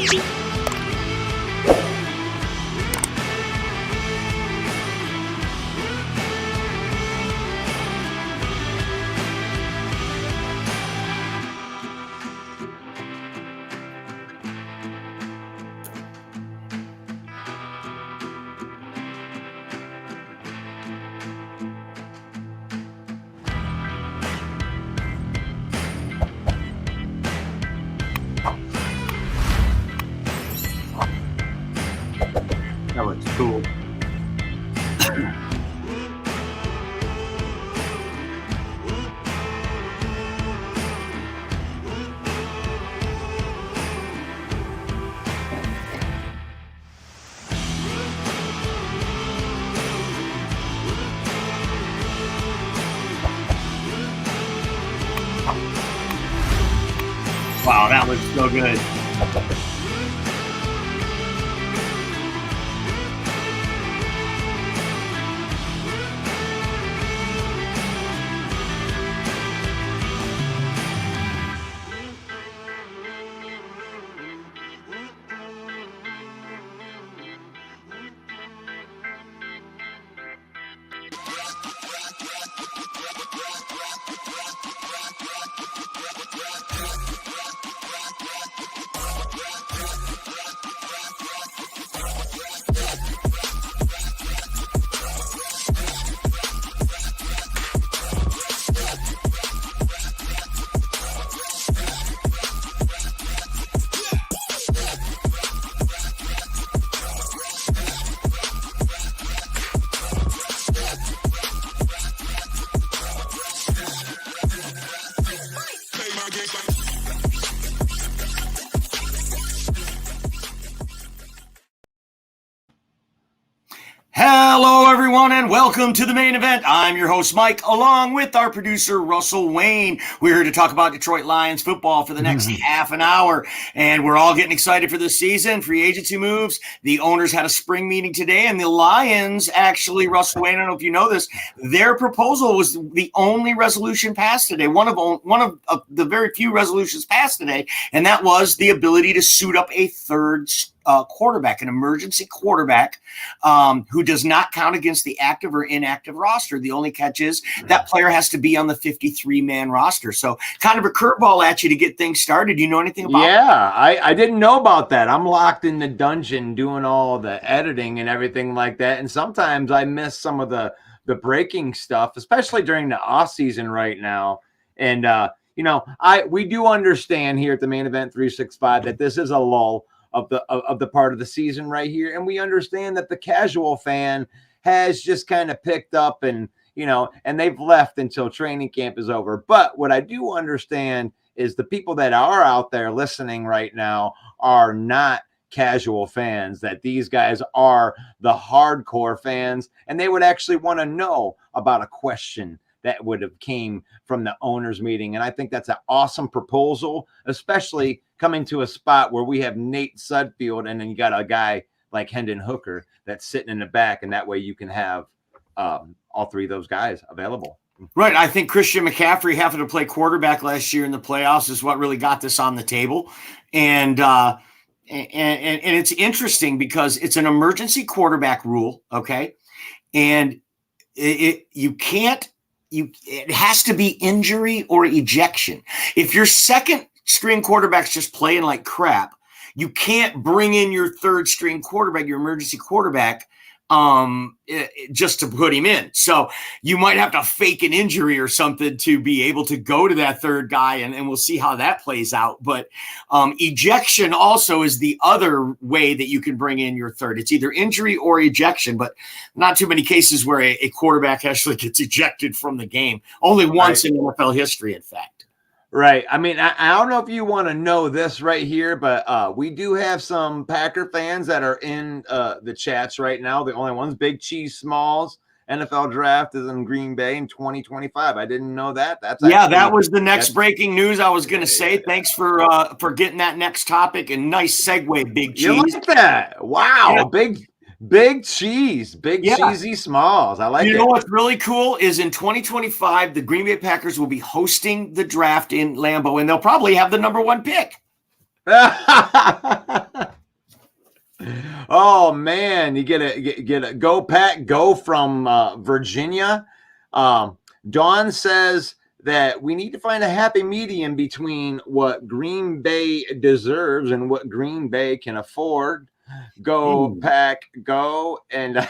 That looks cool. Wow, that looks so good. Hello, everyone, and welcome to the main event. I'm your host, Mike, along with our producer, Russell Wayne. We're here to talk about Detroit Lions football for the next half an hour, and we're all getting excited for this season. Free agency moves. The owners had a spring meeting today, and the Lions actually, Russell Wayne, I don't know if you know this, their proposal was the only resolution passed today, one of the very few resolutions passed today, and that was the ability to suit up a third quarterback, an emergency quarterback who does not count against the active or inactive roster. The only catch is that player has to be on the 53-man roster. So kind of a curveball at you to get things started. Do you know anything about that? I didn't know about that. I'm locked in the dungeon doing all the editing and everything like that. And sometimes I miss some of the breaking stuff, especially during the off season right now. And, we do understand here at the Main Event 365 that this is a lull of the part of the season right here. And we understand that the casual fan has just kind of picked up and they've left until training camp is over. But what I do understand is the people that are out there listening right now are not casual fans, that these guys are the hardcore fans, and they would actually want to know about a question that would have came from the owners meeting. And I think that's an awesome proposal, especially coming to a spot where we have Nate Sudfeld and then you got a guy like Hendon Hooker that's sitting in the back. And that way you can have all three of those guys available. Right. I think Christian McCaffrey having to play quarterback last year in the playoffs is what really got this on the table. And it's interesting because it's an emergency quarterback rule. Okay. And it has to be injury or ejection. If your second string quarterback's just playing like crap, you can't bring in your third string quarterback, your emergency quarterback, just to put him in. So you might have to fake an injury or something to be able to go to that third guy, and we'll see how that plays out. But ejection also is the other way that you can bring in your third. It's either injury or ejection, but not too many cases where a quarterback actually gets ejected from the game. Only once in NFL history, in fact. Right. I mean, I don't know if you want to know this right here, but we do have some Packer fans that are in the chats right now. The only ones, Big Cheese Smalls, NFL draft is in Green Bay in 2025. I didn't know that. That was the next breaking news I was going to say. Thanks for getting that next topic, and nice segue, Big Cheese. You like that? Wow. Yeah. Big cheese, cheesy Smalls. I like it. You know what's really cool is in 2025, the Green Bay Packers will be hosting the draft in Lambeau, and they'll probably have the number one pick. Oh man, you get a go Pat go from Virginia. Dawn says that we need to find a happy medium between what Green Bay deserves and what Green Bay can afford. Go Pack, go, and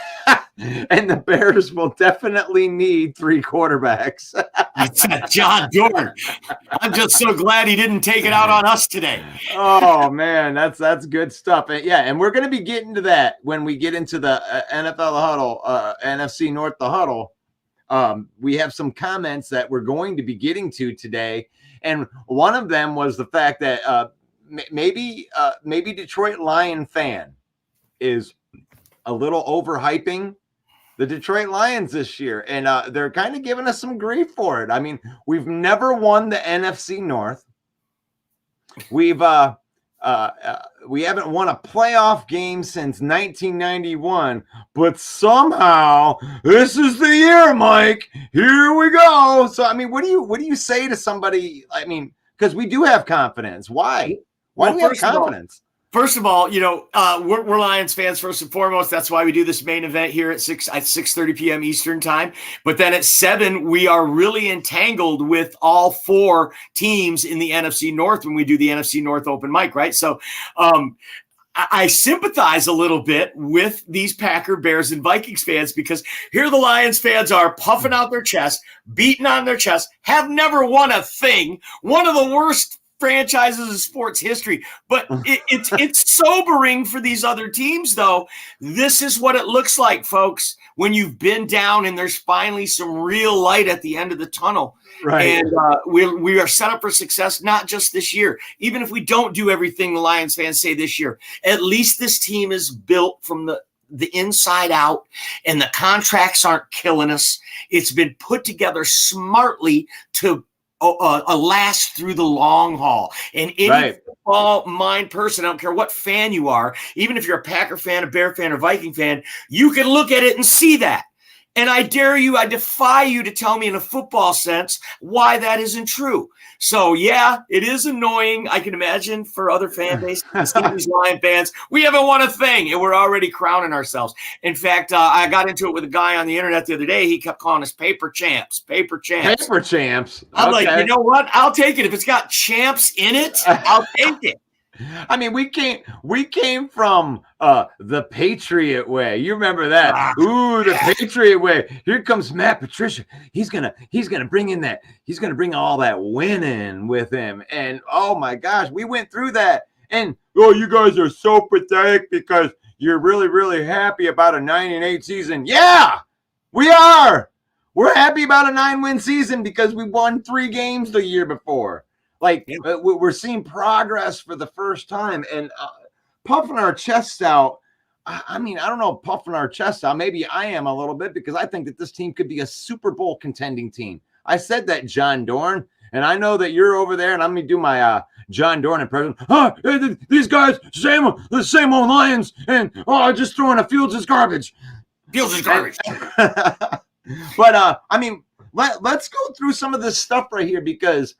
and the Bears will definitely need 3 quarterbacks. It's John Dorn. I'm just so glad he didn't take it out on us today. Oh man, that's good stuff. And yeah, and we're going to be getting to that when we get into the NFL the Huddle, NFC North the Huddle. We have some comments that we're going to be getting to today, and one of them was the fact that maybe Detroit Lion fan is a little overhyping the Detroit Lions this year, and they're kind of giving us some grief for it. I mean, we've never won the NFC North. We haven't won a playoff game since 1991, but somehow this is the year, Mike. Here we go. So I mean, what do you say to somebody? I mean, because we do have confidence. Why do we have confidence? First of all, we're Lions fans first and foremost. That's why we do this main event here at 6:30 p.m. Eastern time. But then at 7, we are really entangled with all 4 teams in the NFC North when we do the NFC North Open Mic, right? So I sympathize a little bit with these Packer, Bears, and Vikings fans because here the Lions fans are puffing out their chest, beating on their chest, have never won a thing, one of the worst franchises in sports history, but it's sobering for these other teams, though. This is what it looks like, folks, when you've been down and there's finally some real light at the end of the tunnel. Right. And we are set up for success, not just this year. Even if we don't do everything the Lions fans say this year, at least this team is built from the inside out, and the contracts aren't killing us. It's been put together smartly to last through the long haul. And any football mind person, I don't care what fan you are, even if you're a Packer fan, a Bear fan, or Viking fan, you can look at it and see that. And I defy you to tell me in a football sense why that isn't true. So, yeah, it is annoying, I can imagine, for other fan bases, these Lion fans. We haven't won a thing, and we're already crowning ourselves. In fact, I got into it with a guy on the internet the other day. He kept calling us paper champs, paper champs. Paper champs. I'm like, you know what? I'll take it. If it's got champs in it, I'll take it. I mean, we came from the Patriot way. You remember that? Ooh, the Patriot way. Here comes Matt Patricia. He's gonna bring in that. He's gonna bring all that winning with him. And oh my gosh, we went through that. And you guys are so pathetic because you're really, really happy about a 9-8 season. Yeah, we are. We're happy about a 9-win season because we won 3 games the year before. Like, we're seeing progress for the first time, and puffing our chests out. I mean, I don't know, puffing our chests out. Maybe I am a little bit because I think that this team could be a Super Bowl contending team. I said that, John Dorn, and I know that you're over there, and I'm going to do my John Dorn impression. These guys, the same old Lions, and just throwing a Fields is garbage. Fields is garbage. But, I mean, let's go through some of this stuff right here because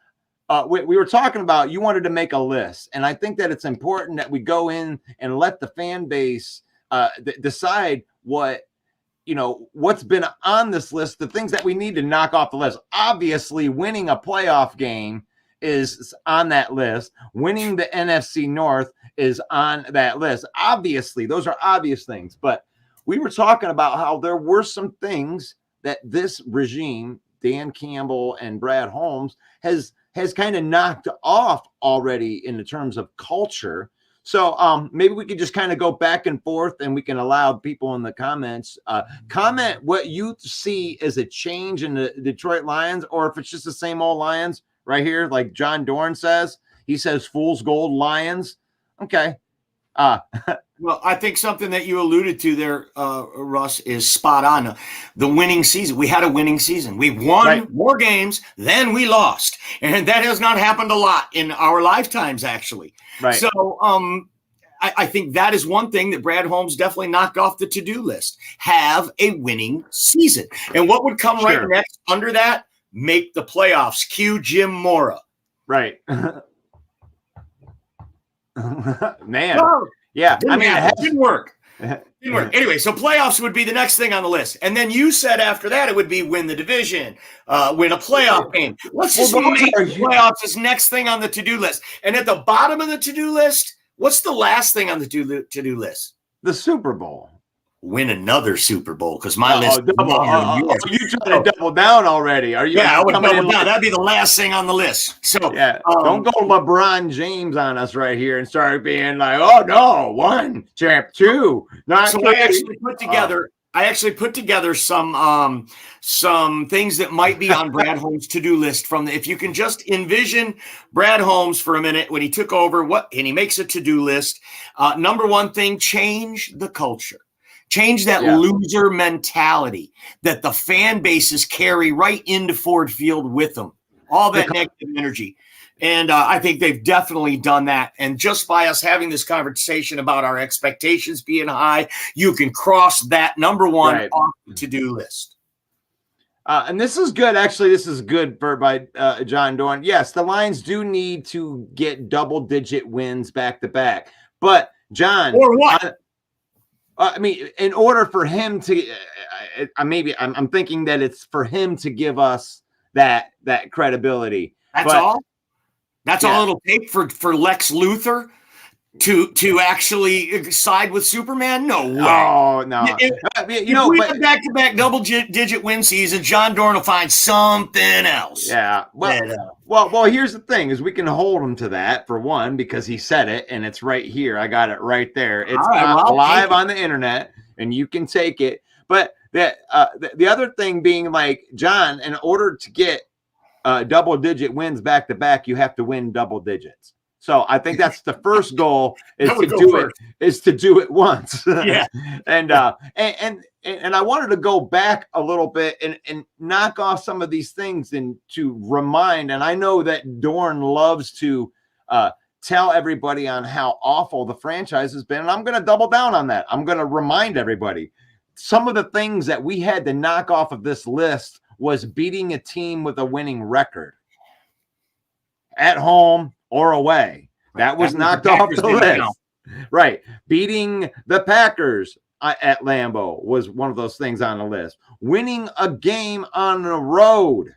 we were talking about you wanted to make a list, and I think that it's important that we go in and let the fan base decide what's been on this list, the things that we need to knock off the list. Obviously, winning a playoff game is on that list. Winning the NFC North is on that list. Obviously, those are obvious things, but we were talking about how there were some things that this regime, Dan Campbell and Brad Holmes, has kind of knocked off already in the terms of culture. So maybe we could just kind of go back and forth, and we can allow people in the comments comment what you see as a change in the Detroit Lions, or if it's just the same old Lions right here, like John Dorn says. He says fool's gold Lions. Okay. Well, I think something that you alluded to there, Russ, is spot on. The winning season. We had a winning season. We won more games than we lost. And that has not happened a lot in our lifetimes, actually. Right. So I think that is one thing that Brad Holmes definitely knocked off the to-do list. Have a winning season. And what would come right next under that? Make the playoffs. Cue Jim Mora. Right. Man, Well, yeah. I mean, it didn't work. Didn't work. Yeah. Anyway, so playoffs would be the next thing on the list. And then you said after that it would be win the division, win a playoff game. Let's just make the playoffs as next thing on the to-do list. And at the bottom of the to-do list, what's the last thing on the to-do list? The Super Bowl. Win another Super Bowl, because my list is double, you trying to double down already? Are you? Yeah, I would double down. That'd be the last thing on the list. So yeah, don't go LeBron James on us right here and start being like, oh no, 1, champ, 2, not. So I actually put together some things that might be on Brad Holmes' to-do list if you can just envision Brad Holmes for a minute when he took over, and he makes a to-do list. Number one thing, change the culture. Change that loser mentality that the fan bases carry right into Ford Field with them. All that negative energy. And I think they've definitely done that. And just by us having this conversation about our expectations being high, you can cross that number one off the to-do list. And this is good. Actually, this is good by John Dorn. Yes, the Lions do need to get double-digit wins back-to-back. But, John. Or what? I mean, in order for him to, I'm thinking that it's for him to give us that credibility. That's all. That's all it'll take for Lex Luthor to actually side with Superman. No way. Oh no. If we have back-to-back double-digit win season, John Dorn will find something else. Yeah. Well, here's the thing: is we can hold him to that for one because he said it, and it's right here. I got it right there. It's live on the internet, and you can take it. But the other thing being like, John, in order to get double-digit wins back-to-back, you have to win double digits. So I think that's the first goal is to do it once. Yeah. And I wanted to go back a little bit and knock off some of these things and to remind, and I know that Dorn loves to tell everybody on how awful the franchise has been. And I'm going to double down on that. I'm going to remind everybody some of the things that we had to knock off of this list was beating a team with a winning record at home or away. That was knocked off the list. Right. Beating the Packers at Lambeau was one of those things on the list. Winning a game on the road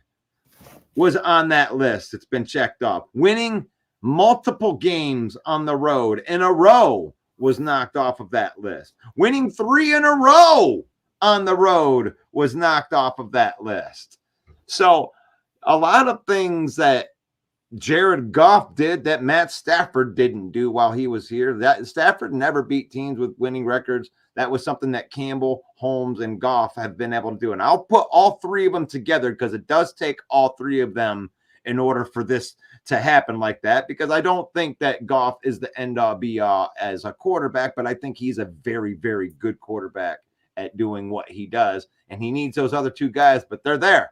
was on that list. It's been checked off. Winning multiple games on the road in a row was knocked off of that list. Winning 3 in a row on the road was knocked off of that list. So a lot of things that Jared Goff did that Matt Stafford didn't do while he was here. That Stafford never beat teams with winning records. That was something that Campbell, Holmes, and Goff have been able to do. And I'll put all three of them together because it does take all three of them in order for this to happen like that, because I don't think that Goff is the end-all be-all as a quarterback, but I think he's a very, very good quarterback at doing what he does. And he needs those other two guys, but they're there.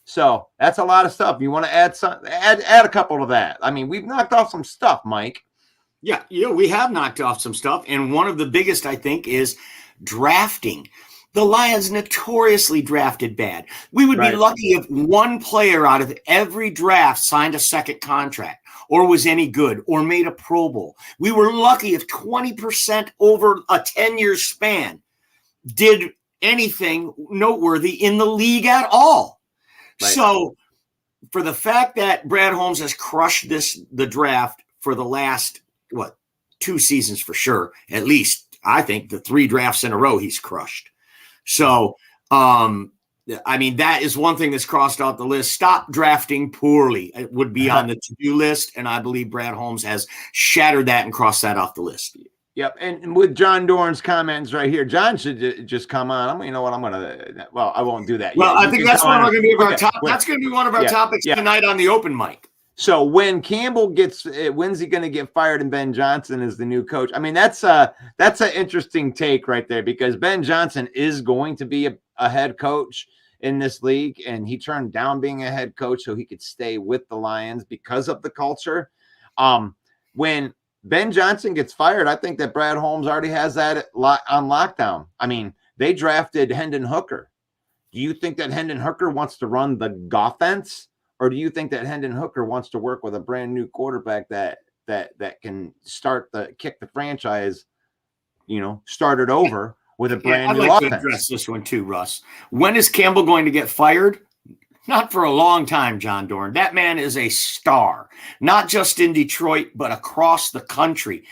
So that's a lot of stuff. You want to add a couple of that. I mean, we've knocked off some stuff, Mike. Yeah, we have knocked off some stuff. And one of the biggest, I think, is drafting. The Lions notoriously drafted bad. We would be lucky if one player out of every draft signed a second contract or was any good or made a Pro Bowl. We were lucky if 20% over a 10-year span did anything noteworthy in the league at all. Right. So for the fact that Brad Holmes has crushed the draft for the last, 2 seasons for sure, at least I think the 3 drafts in a row he's crushed. So, I mean, that is one thing that's crossed off the list. Stop drafting poorly. It would be on the to-do list, and I believe Brad Holmes has shattered that and crossed that off the list. Yep, and with John Dorn's comments right here, John should just come on. You know what? I won't do that. Well, I think that's one of our That's going to be one of our topics tonight on the open mic. So when Campbell when's he going to get fired and Ben Johnson is the new coach? I mean, that's an interesting take right there, because Ben Johnson is going to be a head coach in this league, and he turned down being a head coach so he could stay with the Lions because of the culture. When Ben Johnson gets fired, I think that Brad Holmes already has that on lockdown. I mean, they drafted Hendon Hooker. Do you think that Hendon Hooker wants to run the offense? Or do you think that Hendon Hooker wants to work with a brand new quarterback that that can kick the franchise, start it over with a brand I'd new like to offense. address this one too, Russ. When is Campbell going to get fired? Not for a long time, John Dorn. That man is a star, not just in Detroit, but across the country.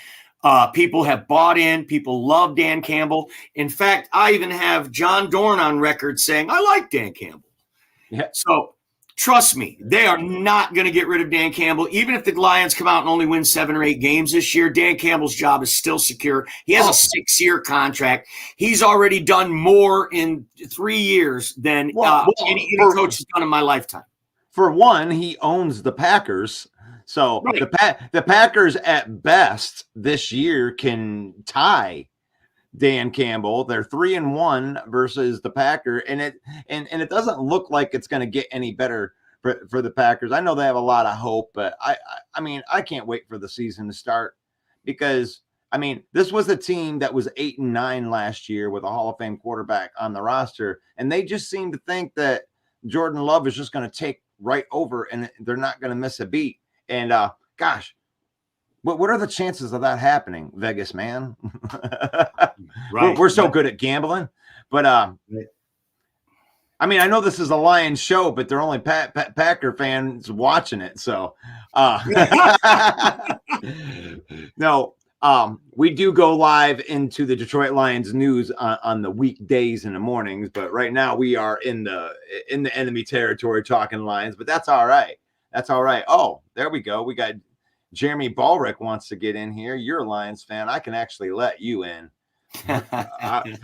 People have bought in. People love Dan Campbell. In fact, I even have John Dorn on record saying, I like Dan Campbell. Yeah. So trust me, they are not going to get rid of Dan Campbell. Even if the Lions come out and only win 7 or 8 games this year, Dan Campbell's job is still secure. He has a 6-year contract. He's already done more in 3 years than any coach has done in my lifetime. For one, he owns the Packers. So right. the Packers at best this year can tie Dan Campbell. They're 3-1 versus the Packer, and it doesn't look like it's going to get any better for the Packers. I know they have a lot of hope, but I mean I can't wait for the season to start, because I mean this was a team that was 8-9 last year with a Hall of Fame quarterback on the roster, and they just seem to think that Jordan Love is just going to take right over and they're not going to miss a beat. And gosh, what are the chances of that happening, Vegas, man? Right. We're so good at gambling. But I mean, I know this is a Lions show, but they're only Packer fans watching it. So no, we do go live into the Detroit Lions news on the weekdays in the mornings. But right now we are in the enemy territory talking Lions. But that's all right. That's all right. Oh, there we go. We got Jeremy Ballrick wants to get in here. You're a Lions fan. I can actually let you in.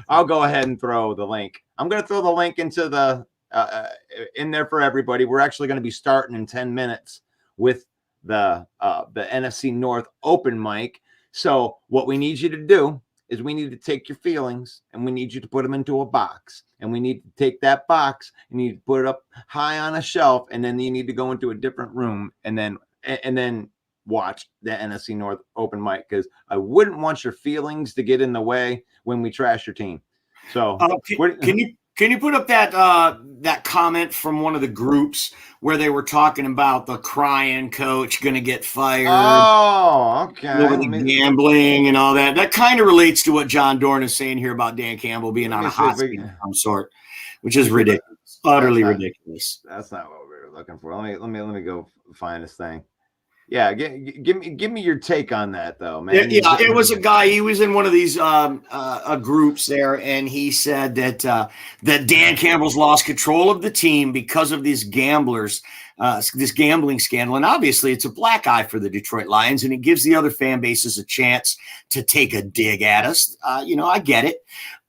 I'll go ahead and throw the link. I'm going to throw the link into the in there for everybody. We're actually going to be starting in 10 minutes with the NFC North Open Mic. So what we need you to do is we need to take your feelings and we need you to put them into a box. And we need to take that box and you need to put it up high on a shelf, and then you need to go into a different room and then watch the NFC North Open Mic, because I wouldn't want your feelings to get in the way when we trash your team. So can you put up that comment from one of the groups where they were talking about the crying coach going to get fired? Oh, okay. Over the gambling and all that. That kind of relates to what John Dorn is saying here about Dan Campbell being on a hot seat of some sort, which is ridiculous, utterly ridiculous. That's not what we were looking for. Let me go find this thing. Yeah, give me your take on that, though, man. Yeah, it was a guy. He was in one of these groups there, and he said that Dan Campbell's lost control of the team because of these gamblers, this gambling scandal. And obviously, it's a black eye for the Detroit Lions, and it gives the other fan bases a chance to take a dig at us. I get it.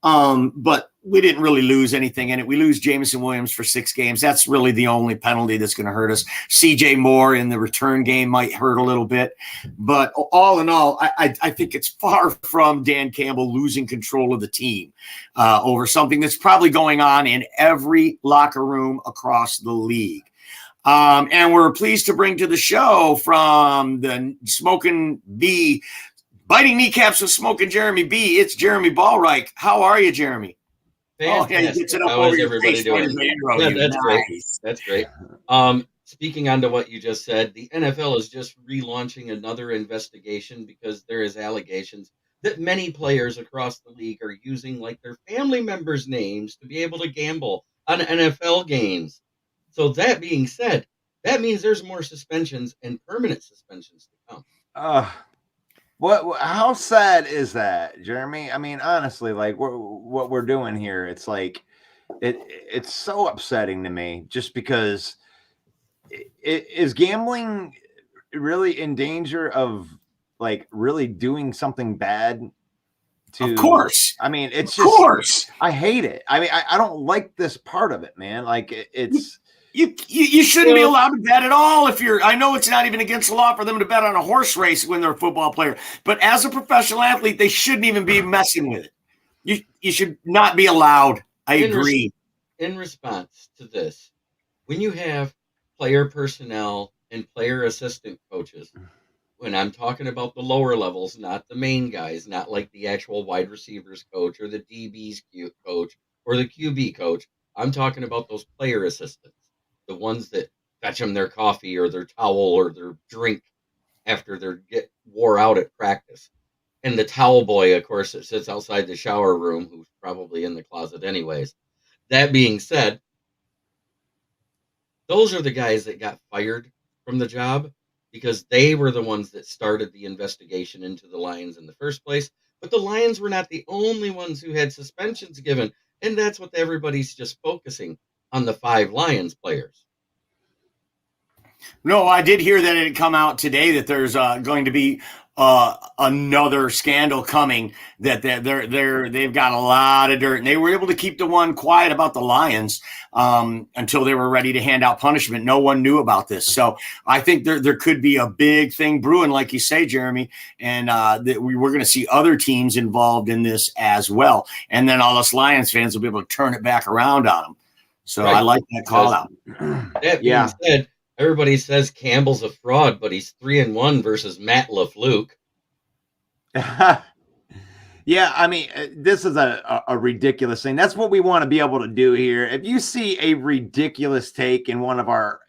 But we didn't really lose anything in it. We lose Jameson Williams for 6 games. That's really the only penalty that's going to hurt us. CJ Moore in the return game might hurt a little bit. But all in all, I think it's far from Dan Campbell losing control of the team over something that's probably going on in every locker room across the league. And we're pleased to bring to the show from the Smoking Bee, Biting Kneecaps with Smoking Jeremy B. It's Jeremy Ballright. How are you, Jeremy? Fantastic. Oh, yeah, he gets it up How over is your everybody face doing? That's great. That's great. Speaking on to what you just said, the NFL is just relaunching another investigation because there is allegations that many players across the league are using like their family members' names to be able to gamble on NFL games. So that being said, that means there's more suspensions and permanent suspensions to come. How sad is that, Jeremy? I mean, honestly, like what we're doing here, it's like it's so upsetting to me, just because is gambling really in danger of like really doing something bad to? Of course. I mean, it's of just, course. I hate it. I mean, I don't like this part of it, man. Like it's. You shouldn't be allowed to bet at all if you're. I know it's not even against the law for them to bet on a horse race when they're a football player, but as a professional athlete, they shouldn't even be messing with it. You should not be allowed. I agree. In response to this, when you have player personnel and player assistant coaches, when I'm talking about the lower levels, not the main guys, not like the actual wide receivers coach or the DB's coach or the QB coach, I'm talking about those player assistants. The ones that fetch them their coffee or their towel or their drink. after they get wore out at practice. And the towel boy, of course, that sits outside the shower room, who's probably in the closet anyways. That being said, those are the guys that got fired from the job because they were the ones that started the investigation into the Lions in the first place. But the Lions were not the only ones who had suspensions given. And that's what everybody's just focusing on, the 5 Lions players. No, I did hear that it had come out today that there's going to be another scandal coming, that they've got a lot of dirt, and they were able to keep the one quiet about the Lions until they were ready to hand out punishment. No one knew about this. So I think there could be a big thing brewing, like you say, Jeremy, and that we're going to see other teams involved in this as well. And then all us Lions fans will be able to turn it back around on them. So right. I like that call out. That being said, everybody says Campbell's a fraud, but he's 3-1 versus Matt LaFleur. Yeah, I mean, this is a ridiculous thing. That's what we want to be able to do here. If you see a ridiculous take in one of our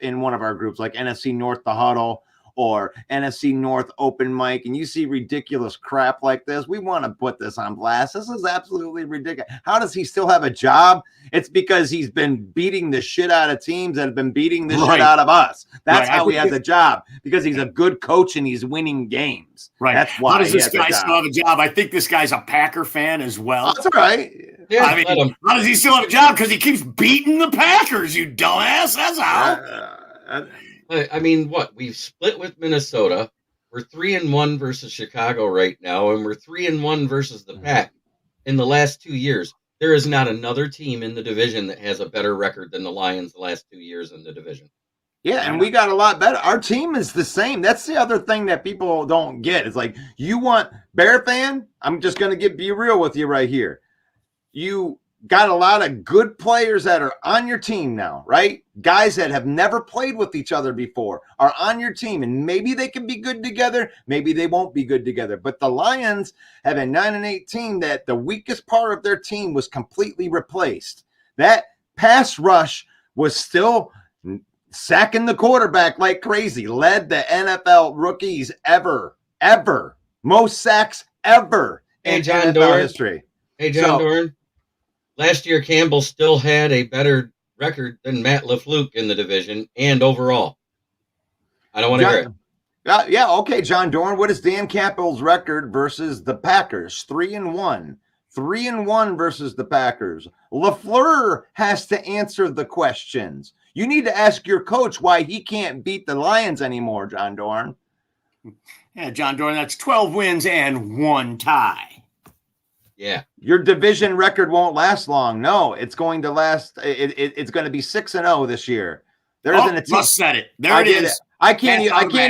groups, like NFC North The Huddle or NFC North Open Mic, and you see ridiculous crap like this, we want to put this on blast. This is absolutely ridiculous. How does he still have a job? It's because he's been beating the shit out of teams that have been beating the shit out of us. That's how he has a job, because he's a good coach and he's winning games. Right. That's why. How does this guy still have a job? I think this guy's a Packer fan as well. That's right. Yeah, I mean, how does he still have a job? Because he keeps beating the Packers, you dumbass. That's how. I mean, what? We've split with Minnesota. We're 3-1 versus Chicago right now, and we're 3-1 versus the Pack. In the last 2 years, there is not another team in the division that has a better record than the Lions the last 2 years in the division. Yeah, and we got a lot better. Our team is the same. That's the other thing that people don't get. It's like, you want Bear fan? I'm just going to be real with you right here. You got a lot of good players that are on your team now, right? Guys that have never played with each other before are on your team, and maybe they can be good together. Maybe they won't be good together. But the Lions have a 9-8 team that the weakest part of their team was completely replaced. That pass rush was still sacking the quarterback like crazy, led the NFL rookies ever, most sacks ever in NFL history. Hey, John Dorn. Last year, Campbell still had a better record than Matt LaFleur in the division and overall. I don't want to hear it. Yeah, okay, John Dorn. What is Dan Campbell's record versus the Packers? 3-1. 3-1 versus the Packers. LaFleur has to answer the questions. You need to ask your coach why he can't beat the Lions anymore, John Dorn. Yeah, John Dorn, that's 12 wins and 1 tie. Yeah. Your division record won't last long. No, it's going to last. It's going to be 6-0 this year. There isn't a team. Russ said it. There it is. I can't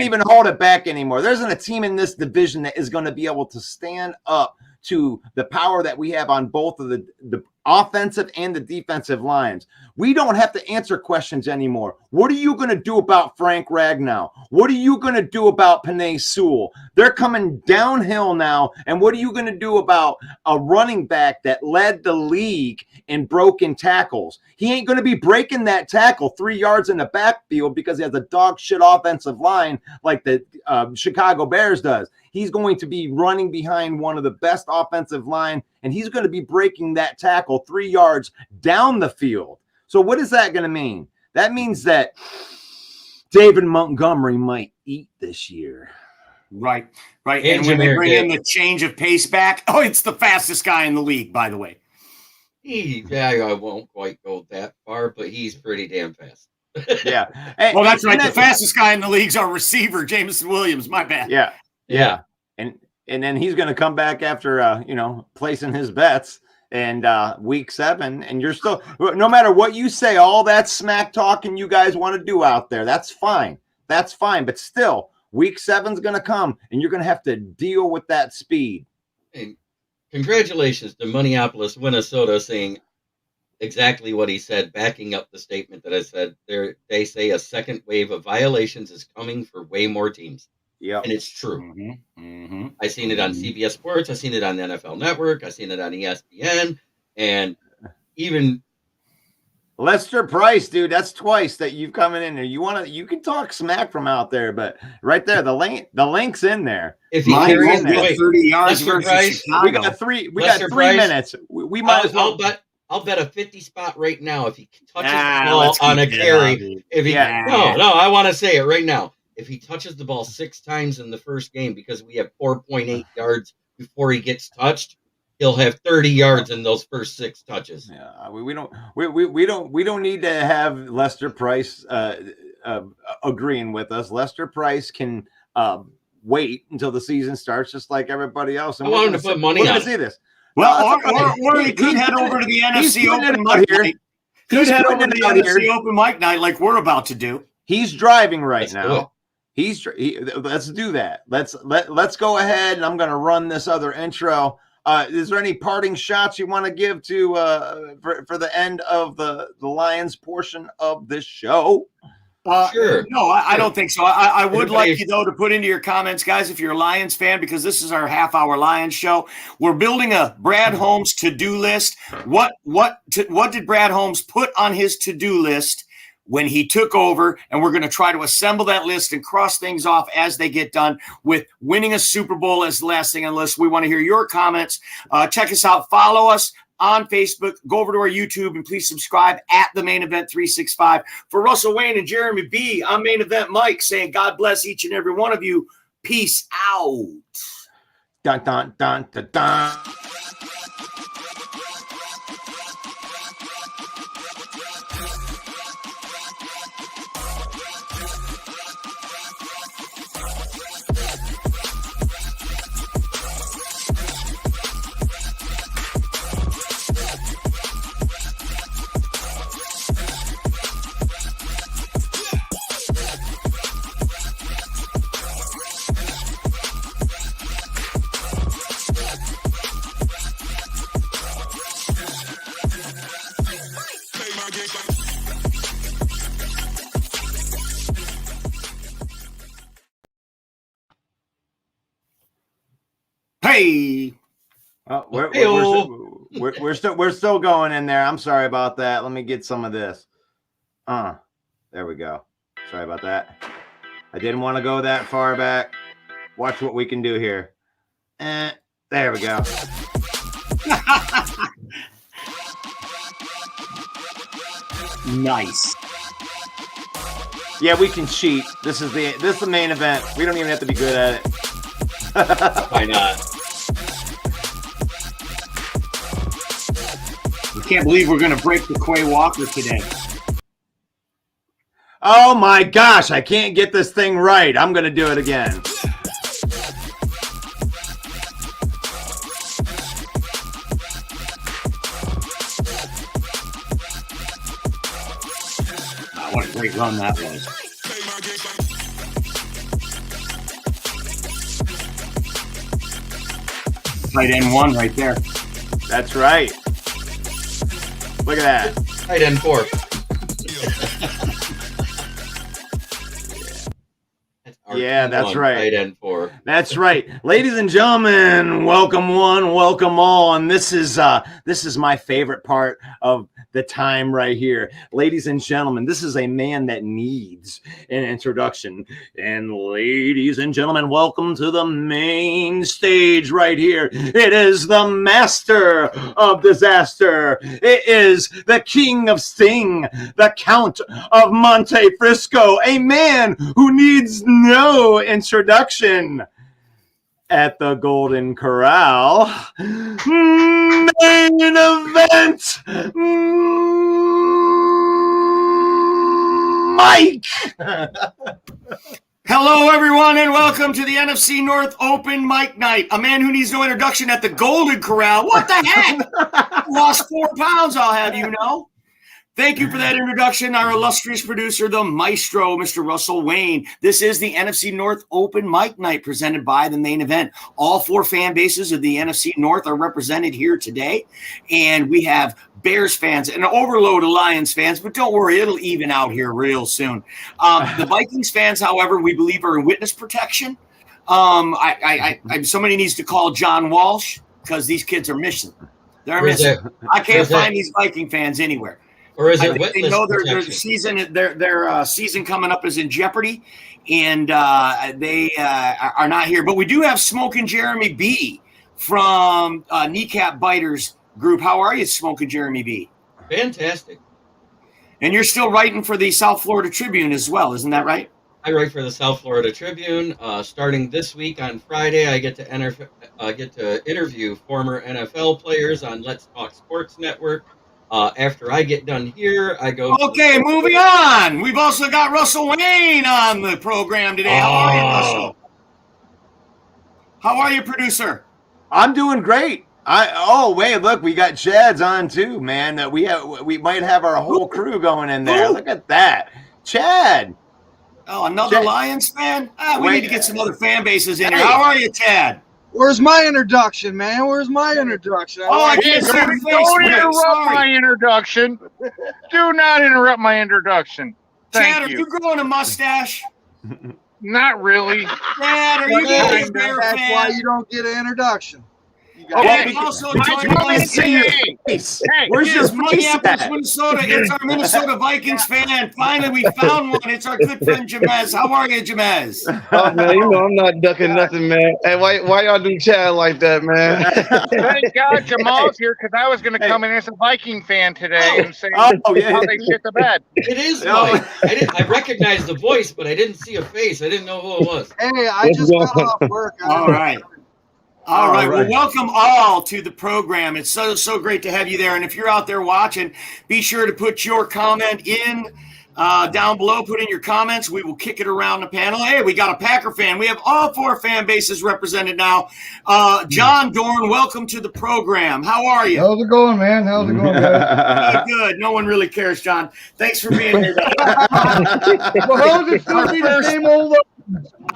even hold it back anymore. There isn't a team in this division that is going to be able to stand up to the power that we have on both of the offensive and the defensive lines. We don't have to answer questions anymore. What are you going to do about Frank Ragnow? What are you going to do about Penei Sewell? They're coming downhill now. And what are you going to do about a running back that led the league in broken tackles? He ain't going to be breaking that tackle 3 yards in the backfield because he has a dog shit offensive line like the Chicago Bears does. He's going to be running behind one of the best offensive line, and he's going to be breaking that tackle 3 yards down the field. So what is that going to mean? That means that David Montgomery might eat this year. Right. And when they bring in the change of pace back, it's the fastest guy in the league, by the way. I won't quite go that far, but he's pretty damn fast. Yeah. Well, that's right. The fastest guy in the league's our receiver, Jameson Williams. My bad. Yeah. And then he's going to come back after, placing his bets and week 7. And you're still, no matter what you say, all that smack talking you guys want to do out there, that's fine. But still, week 7's going to come and you're going to have to deal with that speed. Hey, congratulations to Minneapolis, Minnesota, saying exactly what he said, backing up the statement that I said. They say a second wave of violations is coming for way more teams. Yeah, and it's true. I seen it on CBS Sports. I seen it on the NFL Network. I seen it on ESPN, and even Lester Price, dude, that's twice that you've come in there. You can talk smack from out there, but right there, the link's in there. If he Mike carries won't get wait, 30 yards Lester versus Price, Chicago. We got three Lester Price, minutes. We might as well. I'll bet a 50 spot right now if he touches the let's ball on a keep that carry. out, dude. If he no, I want to say it right now. If he touches the ball 6 times in the first game because we have 4.8 yards before he gets touched, he'll have 30 yards in those first 6 touches. Yeah, we don't need to have Lester Price agreeing with us. Lester Price can wait until the season starts, just like everybody else. And I want him to put money on. We're gonna see this. Well, or he could head over to the NFC Open Mic night. Could head over to the NFC Open Mic night like we're about to do. He's driving right now. Let's do that. Let's go ahead, and I'm going to run this other intro. Is there any parting shots you want to give to for the end of the Lions portion of this show? Sure. No, I don't think so. I would like you, though, to put into your comments, guys, if you're a Lions fan, because this is our half-hour Lions show. We're building a Brad Holmes to-do list. What did Brad Holmes put on his to-do list when he took over? And we're going to try to assemble that list and cross things off as they get done, with winning a Super Bowl as the last thing on the list. We want to hear your comments. Check us out. Follow us on Facebook. Go over to our YouTube and please subscribe at The Main Event 365. For Russell Wayne and Jeremy B, I'm Main Event Mike, saying God bless each and every one of you. Peace out. Dun, dun, dun, dun, dun. Hey. Oh, we're still going in there. I'm sorry about that. Let me get some of this. There we go. Sorry about that. I didn't want to go that far back. Watch what we can do here. There we go. Nice. Yeah, we can cheat. This is the main event. We don't even have to be good at it. Why not? I can't believe we're going to break the Quay Walker today. Oh my gosh, I can't get this thing right. I'm going to do it again. Wow, what a great run that was. Tight end 1 right there. That's right. Look at that. Tight end 4. Yeah, that's right. Tight end 4. That's right. Ladies and gentlemen, welcome one, welcome all. And this is my favorite part of the time right here. Ladies and gentlemen, this is a man that needs an introduction. And ladies and gentlemen, welcome to the main stage right here. It is the master of disaster. It is the king of sting, the Count of Monte Frisco, a man who needs no introduction. At the Golden Corral, main event, Mike. Hello, everyone, and welcome to the NFC North Open Mic night. A man who needs no introduction at the Golden Corral. What the heck? Lost 4 pounds, I'll have you know. Thank you for that introduction, our illustrious producer, the maestro, Mr. Russell Wayne. This is the NFC North Open Mic night presented by the Main Event. All 4 fan bases of the NFC North are represented here today, and we have Bears fans and an overload of Lions fans, but don't worry, it'll even out here real soon. The Vikings fans, however, we believe are in witness protection. Somebody needs to call John Walsh because these kids are missing. They're missing. I can't find these Viking fans anywhere. Or is I it think wet they list know their protection? season, their season coming up is in jeopardy, and they are not here. But we do have Smoking Jeremy B from Kneecap Biters Group. How are you, Smoking Jeremy B? Fantastic. And you're still writing for the South Florida Tribune as well, isn't that right? I write for the South Florida Tribune. Starting this week on Friday, I get to interview former NFL players on Let's Talk Sports Network. After I get done here, I go. Okay, moving on. We've also got Russell Wayne on the program today. How are you, Russell? How are you, producer? I'm doing great. Wait, look, we got Chad's on too, man. We might have our whole crew going in there. Look at that, Chad. Oh, another Chad. Lions fan? We Wait, need to get some other fan bases in hey. here. How are you, Chad? Where's my introduction, man? Where's my introduction? I can't see your face. Don't man. interrupt Sorry. my introduction. Do not interrupt my introduction. Chad, Thank are you growing a mustache? Not really. Chad, are you That's a Bear why fan? you don't get an introduction. You Okay. got And also My joining comment us is, here hey, Face. hey, Where's your is face Minneapolis, at? Minnesota. It's our Minnesota Vikings fan. Finally, we found one. It's our good friend Jamez. How are you, Jamez? Oh man, you know I'm not ducking nothing, man. Hey, why y'all do Chad like that, man? thank God Jamal's here because I was going to come in as a Viking fan today and say Oh, yeah. how they shit the bed. It is No. Mike. I recognized the voice, but I didn't see a face. I didn't know who it was. Hey, I What's just got going off work. All right. All All right. Well, right. welcome all to the program. It's so great to have you there. And if you're out there watching, be sure to put your comment in down below. Put in your comments. We will kick it around the panel. Hey, we got a Packer fan. We have all four fan bases represented now. John Dorn, welcome to the program. How are you? How's it going, man? How's it going, guys? Good. No one really cares, John. Thanks for being here. Well, how's it still be the same old?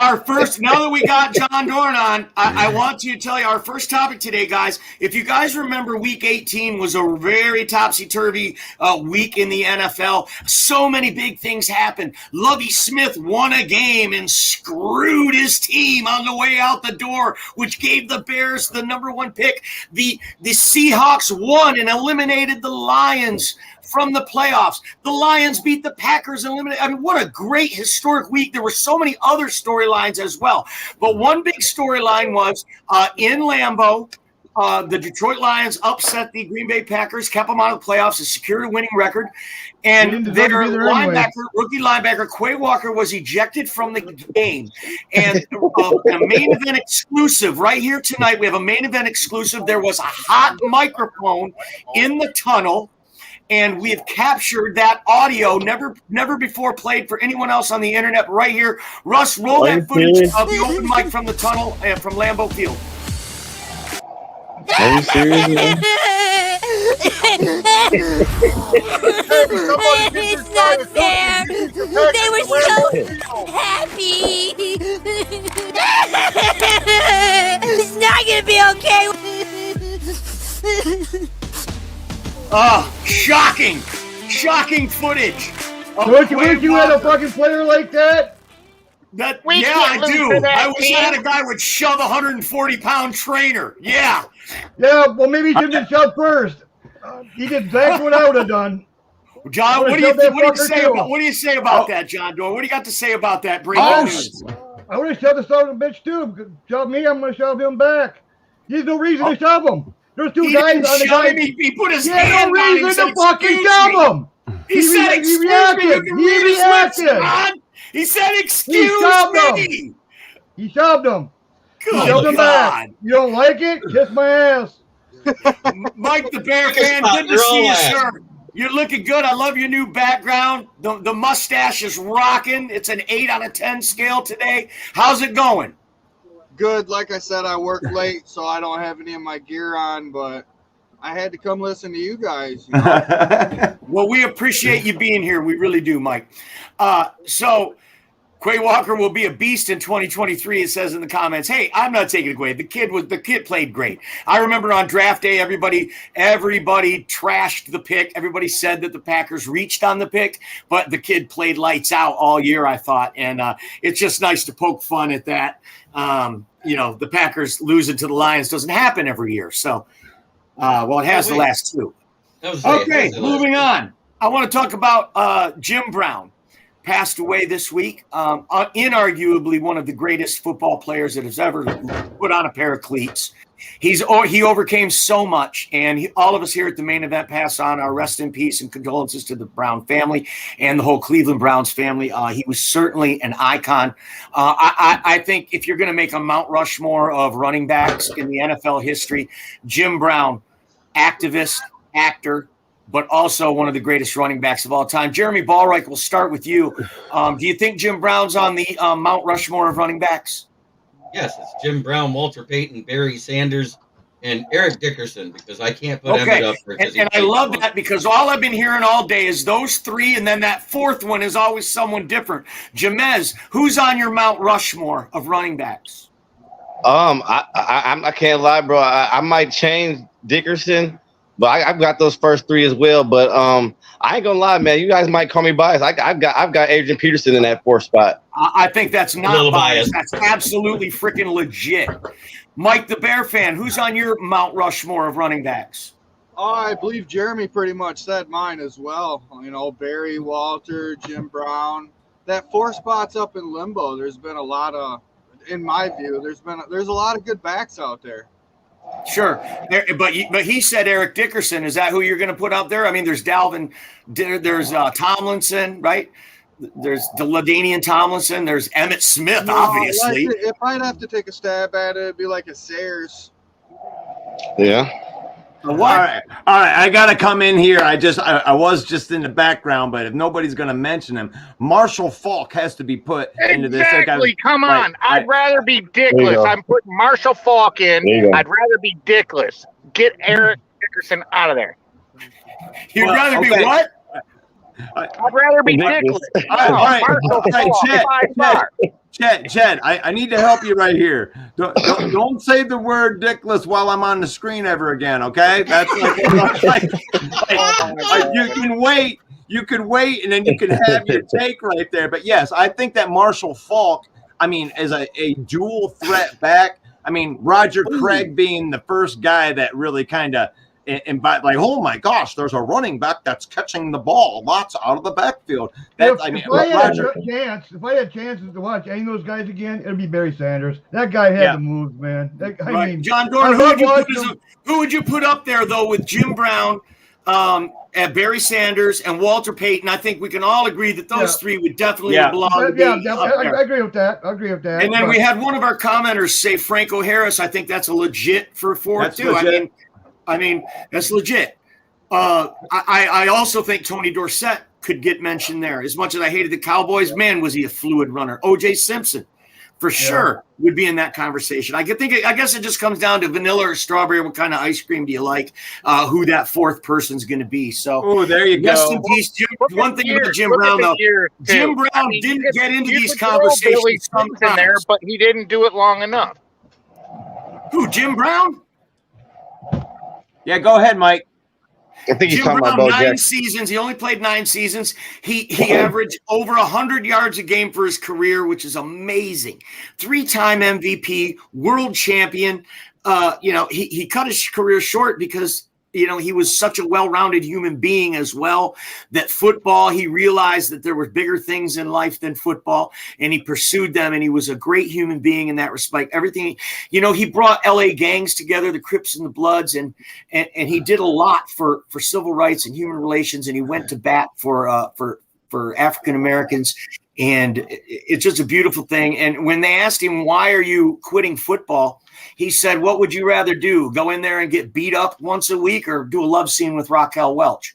Our first, now that we got John Dorn on, I want to tell you our first topic today, guys. If you guys remember, Week 18 was a very topsy-turvy week in the NFL. So many big things happened. Lovie Smith won a game and screwed his team on the way out the door, which gave the Bears the #1 pick. The Seahawks won and eliminated the Lions from the playoffs. The Lions beat the Packers and eliminated. I mean, what a great historic week. There were so many other storylines as well. But one big storyline was in Lambeau, the Detroit Lions upset the Green Bay Packers, kept them out of the playoffs, and secured a winning record. And their rookie linebacker, Quay Walker, was ejected from the game. And a main event exclusive right here tonight. We have a main event exclusive. There was a hot microphone in the tunnel. And we have captured that audio, never before played for anyone else on the internet. Right here, Russ, roll that footage of the open mic from the tunnel and from Lambeau Field. Are you serious, man? It's not fair. They were so happy. It's not gonna be okay. Shocking footage. Don't you wish you had a fucking player like that? I do. I wish I had a guy would shove a 140-pound trainer. Yeah. Yeah, well, maybe he should have been shot first. He did exactly what I would have done. John, what do you say about that, John Dorn? What do you got to say about that? Breaking news. I would have shoved the son of a bitch too. Shove me, I'm going to shove him back. There's no reason to shove him. There's two guys on the guy. He put his He hand had no on him. reason to fucking shove him. He said, "Excuse me." You can read his lips, John. He said, "Excuse me." He shoved him. Good He shoved him back. You don't like it? Kiss my ass. Mike the Bear fan, good to see you, sir. You're looking good. I love your new background. The mustache is rocking. It's an 8 out of 10 scale today. How's it going? Good. Like I said, I work late, so I don't have any of my gear on, but I had to come listen to you guys. You know? Well, we appreciate you being here. We really do, Mike. So Quay Walker will be a beast in 2023, it says in the comments. Hey, I'm not taking it away. The kid played great. I remember on draft day, everybody trashed the pick. Everybody said that the Packers reached on the pick, but the kid played lights out all year, I thought. And it's just nice to poke fun at that. The Packers losing to the Lions doesn't happen every year. So, it has the last two. Okay, moving on. I want to talk about Jim Brown. Passed away this week. Inarguably one of the greatest football players that has ever put on a pair of cleats. He overcame so much, and all of us here at the main event pass on our rest in peace and condolences to the Brown family and the whole Cleveland Browns family. He was certainly an icon. I think if you're going to make a Mount Rushmore of running backs in the NFL history, Jim Brown, activist, actor, but also one of the greatest running backs of all time. Jeremy Ballreich, we'll start with you. Do you think Jim Brown's on the Mount Rushmore of running backs? Yes, it's Jim Brown, Walter Payton, Barry Sanders, and Eric Dickerson, because I can't put Emmett up there. And I love that, because all I've been hearing all day is those three, and then that fourth one is always someone different. Jamez, who's on your Mount Rushmore of running backs? I can't lie, bro. I might change Dickerson, but I've got those first three as well. But I ain't gonna lie, man. You guys might call me biased. I've got Adrian Peterson in that fourth spot. I think that's not biased. That's absolutely freaking legit. Mike, the Bear fan, who's on your Mount Rushmore of running backs? Oh, I believe Jeremy pretty much said mine as well. You know, Barry, Walter, Jim Brown. That four spot's up in limbo. There's been a lot of, in my view, there's a lot of good backs out there. Sure, but he said Eric Dickerson. Is that who you're going to put out there? I mean, there's Dalvin, there's Tomlinson, right? There's LaDainian Tomlinson. There's Emmitt Smith, obviously. If I'd have to take a stab at it, it'd be like a Sayers. Yeah. All right. I got to come in here. I was just in the background, but if nobody's going to mention him, Marshall Faulk has to be put into this. Exactly. Come on. I'd rather be Dickless. I'm putting Marshall Faulk in. I'd rather be Dickless. Get Eric Dickerson out of there. You'd rather be what? I'd rather be Dickless. All right. Chad, I need to help you right here. Don't say the word dickless while I'm on the screen ever again, okay? That's like you can wait. You could wait, and then you can have your take right there. But yes, I think that Marshall Faulk, I mean, as a dual threat back, I mean, Roger Craig being the first guy that really kind of and by like, oh my gosh, there's a running back that's catching the ball lots out of the backfield. If I had chances to watch any of those guys again, it'd be Barry Sanders. That guy had the moves, man. I mean, John Dorn, who would you put up there though with Jim Brown, Barry Sanders, and Walter Payton? I think we can all agree that those three would definitely belong. I agree with that. And then we had one of our commenters say Franco Harris. I think that's a legit for fourth too. Legit. I mean, that's legit. I also think Tony Dorsett could get mentioned there. As much as I hated the Cowboys, man, was he a fluid runner. O.J. Simpson, for sure, would be in that conversation. I guess it just comes down to vanilla or strawberry. What kind of ice cream do you like? Who that fourth person's going to be. So, there you go. Rest in peace, Jim. One thing about Jim Brown, though, Jim Brown didn't get into these conversations sometimes. There, but he didn't do it long enough. Who, Jim Brown? Yeah, go ahead, Mike. I think he's Jim talking Brown, about 9 seasons. He only played 9 seasons. He averaged over 100 yards a game for his career, which is amazing. 3-time MVP, world champion. He cut his career short because he was such a well-rounded human being as well, that football, he realized that there were bigger things in life than football, and he pursued them, and he was a great human being in that respect. Everything, he brought LA gangs together, the Crips and the Bloods, and he did a lot for civil rights and human relations, and he went to bat for African Americans. And it's just a beautiful thing. And when they asked him, why are you quitting football? He said, what would you rather do? Go in there and get beat up once a week or do a love scene with Raquel Welch?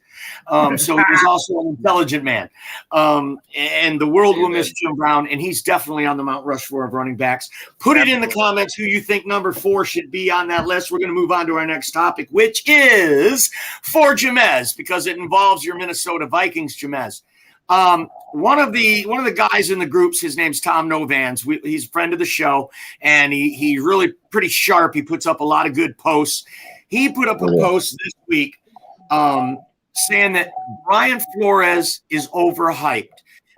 So he was also an intelligent man. And the world will miss Jim Brown, and he's definitely on the Mount Rushmore of running backs. Put it in the comments who you think number 4 should be on that list. We're going to move on to our next topic, which is for Jamez, because it involves your Minnesota Vikings, Jamez. One of the guys in the groups, his name's Tom Novans. He's a friend of the show, and he's really pretty sharp. He puts up a lot of good posts. He put up a post this week saying that Brian Flores is overhyped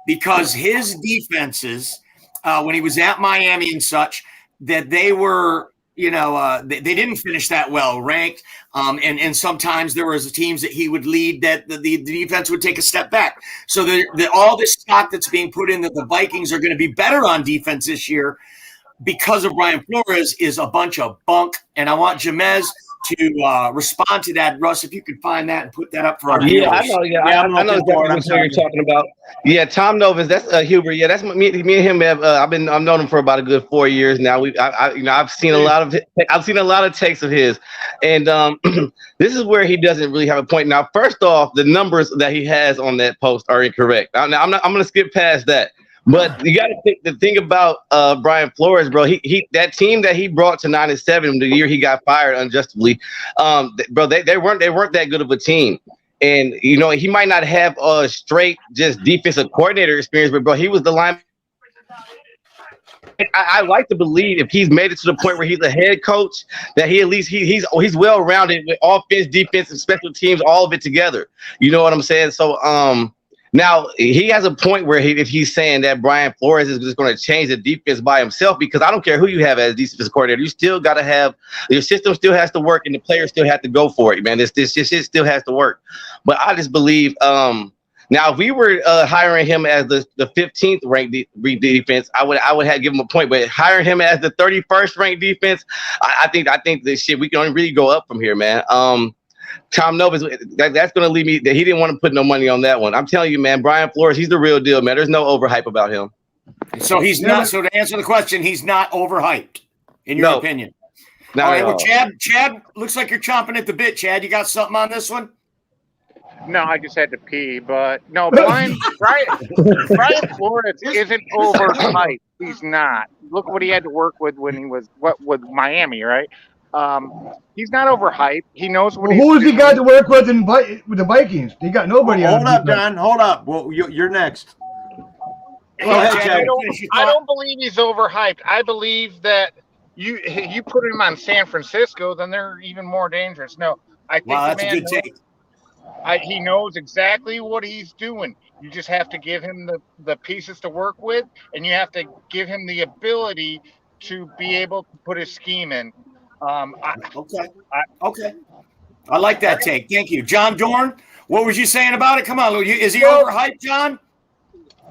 because his defenses, when he was at Miami and such, that they were they didn't finish that well ranked. And sometimes there was teams that he would lead that the defense would take a step back. So all this stock that's being put in that the Vikings are going to be better on defense this year because of Brian Flores is a bunch of bunk. And I want Jamez to respond to that. Russ, if you could find that and put that up for our viewers. I know. I know exactly what you're talking about. Yeah, Tom Novus. That's Huber. Yeah, that's me and him have. I've known him for about a good 4 years now. I've seen a lot of takes of his, and this is where he doesn't really have a point. Now, first off, the numbers that he has on that post are incorrect. Now I'm going to skip past that. But you got to think the thing about Brian Flores, bro. He that team that he brought to 9-7 the year he got fired unjustly, bro. They weren't that good of a team, and he might not have a straight just defensive coordinator experience, but bro, he was the line. I like to believe if he's made it to the point where he's a head coach, that he at least he's well rounded with offense, defense, and special teams, all of it together. You know what I'm saying? So now he has a point where if he's saying that Brian Flores is just going to change the defense by himself, because I don't care who you have as defensive coordinator, you still got to have your system still has to work and the players still have to go for it, man. This shit still has to work. But I just believe now if we were hiring him as the 15th ranked defense, I would have given him a point. But hiring him as the 31st ranked defense, I think this shit we can only really go up from here, man. Tom Novus, that's going to leave me that he didn't want to put no money on that one. I'm telling you, man, Brian Flores, he's the real deal, man. There's no overhype about him. So he's not. So to answer the question, he's not overhyped, in your opinion. All right. Well, Chad, looks like you're chomping at the bit. Chad, you got something on this one? No, I just had to pee, but no, Brian Flores isn't overhyped. He's not. Look what he had to work with when he was with Miami, right? He's not overhyped. He knows what. Who has he got to work with with the Vikings? He got nobody. Hold up, John. Hold up. Well, you're next. I don't believe he's overhyped. I believe that you put him on San Francisco, then they're even more dangerous. No, I think that's a good take. He knows exactly what he's doing. You just have to give him the pieces to work with, and you have to give him the ability to be able to put his scheme in. Okay. I like that take. Thank you. John Dorn, what was you saying about it? Come on, is he overhyped, John?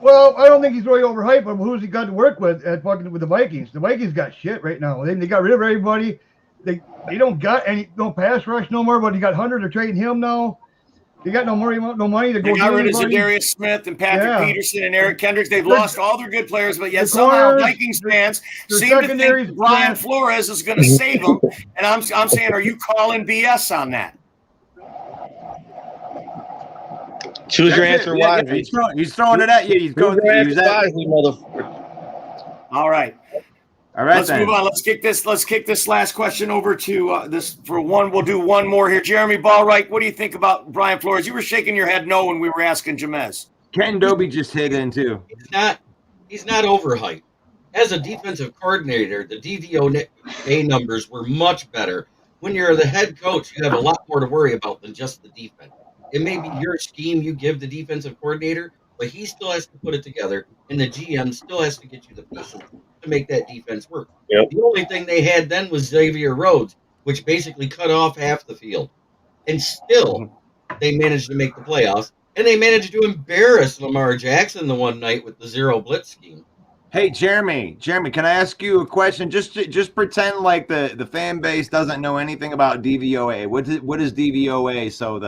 Well, I don't think he's really overhyped, but who's he got to work with with the Vikings? The Vikings got shit right now. They got rid of everybody. They don't got no pass rush no more, but you got Hunter to trade him now. They got no money to go. They got rid of Zadarius Smith and Patrick Peterson and Eric Kendricks. They've lost all their good players, but yet somehow Vikings fans seem to think Brian Flores is going to save them. And I'm saying, are you calling BS on that? Choose your answer wisely. He's throwing it at you. He's going to use that. All right. All right, let's move on. Let's kick this last question over to this for one. We'll do one more here. Jeremy Ballwright, what do you think about Brian Flores? You were shaking your head no when we were asking Jamez. Ken Doby just hit in too. He's not overhyped. As a defensive coordinator, the DVOA numbers were much better. When you're the head coach, you have a lot more to worry about than just the defense. It may be your scheme you give the defensive coordinator, but he still has to put it together, and the GM still has to get you the pieces to make that defense work. Yep. The only thing they had then was Xavier Rhodes, which basically cut off half the field. And still, they managed to make the playoffs, and they managed to embarrass Lamar Jackson the one night with the zero blitz scheme. Hey, Jeremy, can I ask you a question? Just pretend like the fan base doesn't know anything about DVOA. What is DVOA so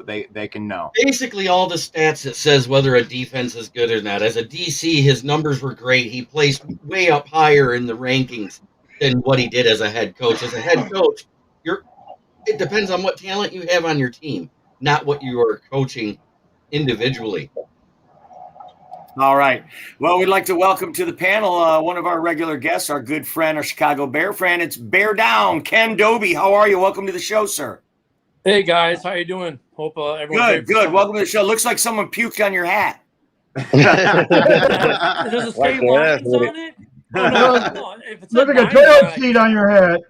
they can know? Basically, all the stats that says whether a defense is good or not. As a DC, his numbers were great. He placed way up higher in the rankings than what he did as a head coach. As a head coach, it depends on what talent you have on your team, not what you are coaching individually. All right. Well, we'd like to welcome to the panel one of our regular guests, our good friend, our Chicago Bear friend. It's Bear Down, Ken Doby. How are you? Welcome to the show, sir. Hey, guys. How you doing? Hope everyone's good. Welcome to the show. Looks like someone puked on your hat. Does it say lines on it? No. Look like a toilet seat on your hat.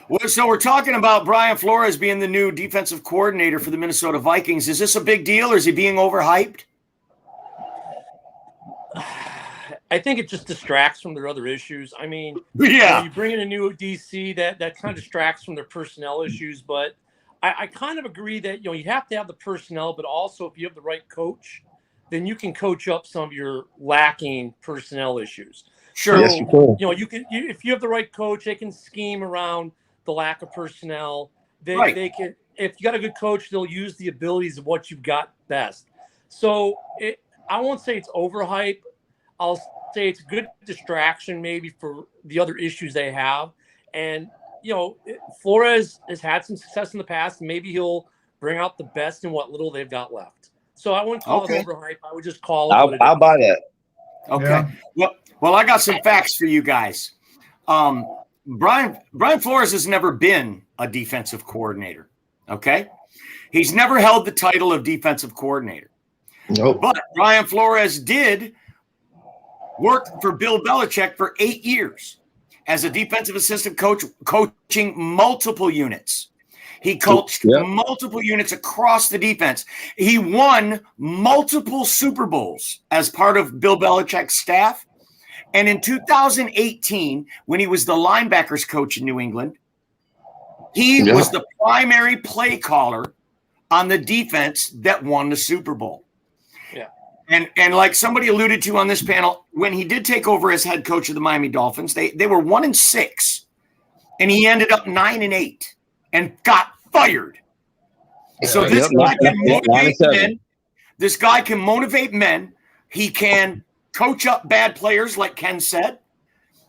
Well, so we're talking about Brian Flores being the new defensive coordinator for the Minnesota Vikings. Is this a big deal, or is he being overhyped? I think it just distracts from their other issues. I mean, Yeah. you bring in a new DC that kind of distracts from their personnel issues. But I kind of agree that you have to have the personnel, but also if you have the right coach, then you can coach up some of your lacking personnel issues. Sure. So, Yes, you can. you can if you have the right coach, they can scheme around the lack of personnel. Right. They can, if you got a good coach, they'll use the abilities of what you've got best. So I won't say it's overhype. I'll say it's a good distraction maybe for the other issues they have. And, Flores has had some success in the past. And maybe he'll bring out the best in what little they've got left. So I wouldn't call it overhype. I would just call it what it I'll is. buy that. Okay. Yeah. Well, I got some facts for you guys. Brian Flores has never been a defensive coordinator. Okay. He's never held the title of defensive coordinator. Nope. But Brian Flores did work for Bill Belichick for 8 years as a defensive assistant coach, coaching multiple units. He coached multiple units across the defense. He won multiple Super Bowls as part of Bill Belichick's staff. And in 2018, when he was the linebackers coach in New England, he was the primary play caller on the defense that won the Super Bowl. Yeah. And like somebody alluded to on this panel, when he did take over as head coach of the Miami Dolphins, they were 1-6, and he ended up 9-8 and got fired. So this guy can motivate men. This guy can motivate men. He can coach up bad players, like Ken said.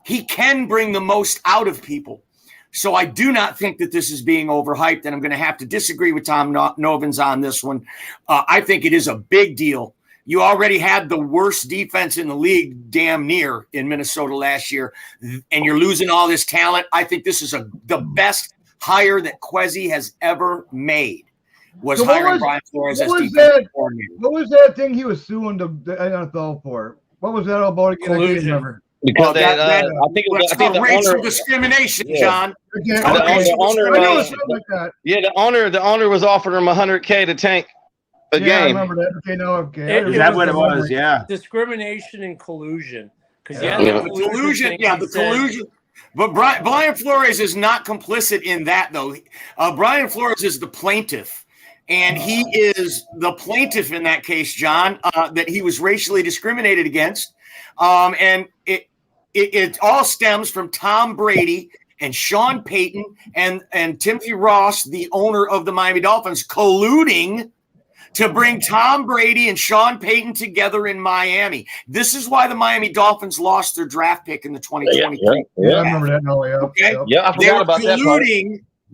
He can bring the most out of people. So I do not think that this is being overhyped, and I'm going to have to disagree with Tom Novins on this one. I think it is a big deal. You already had the worst defense in the league, damn near, in Minnesota last year, and you're losing all this talent. I think this is the best hire that Kwesi has ever made. Was hiring Brian Flores as defensive coordinator. What was that thing he was suing the NFL for? What was that all about again? Collusion. I can't remember. Because I think it's called racial discrimination, John. The owner, I know it's something like that. yeah, the owner was offering him $100K to tank a Yeah, I game. remember that. Okay, no, okay. It Is that what it was? Yeah. Discrimination and collusion. Because The collusion. But Brian Flores is not complicit in that, though. Brian Flores is the plaintiff, and he is the plaintiff in that case, John, that he was racially discriminated against. And it all stems from Tom Brady and Sean Payton and Timothy Ross, the owner of the Miami Dolphins, colluding to bring Tom Brady and Sean Payton together in Miami. This is why the Miami Dolphins lost their draft pick in the 2023. Yeah, I remember that. No, yeah. Okay. Yeah, I forgot about that part.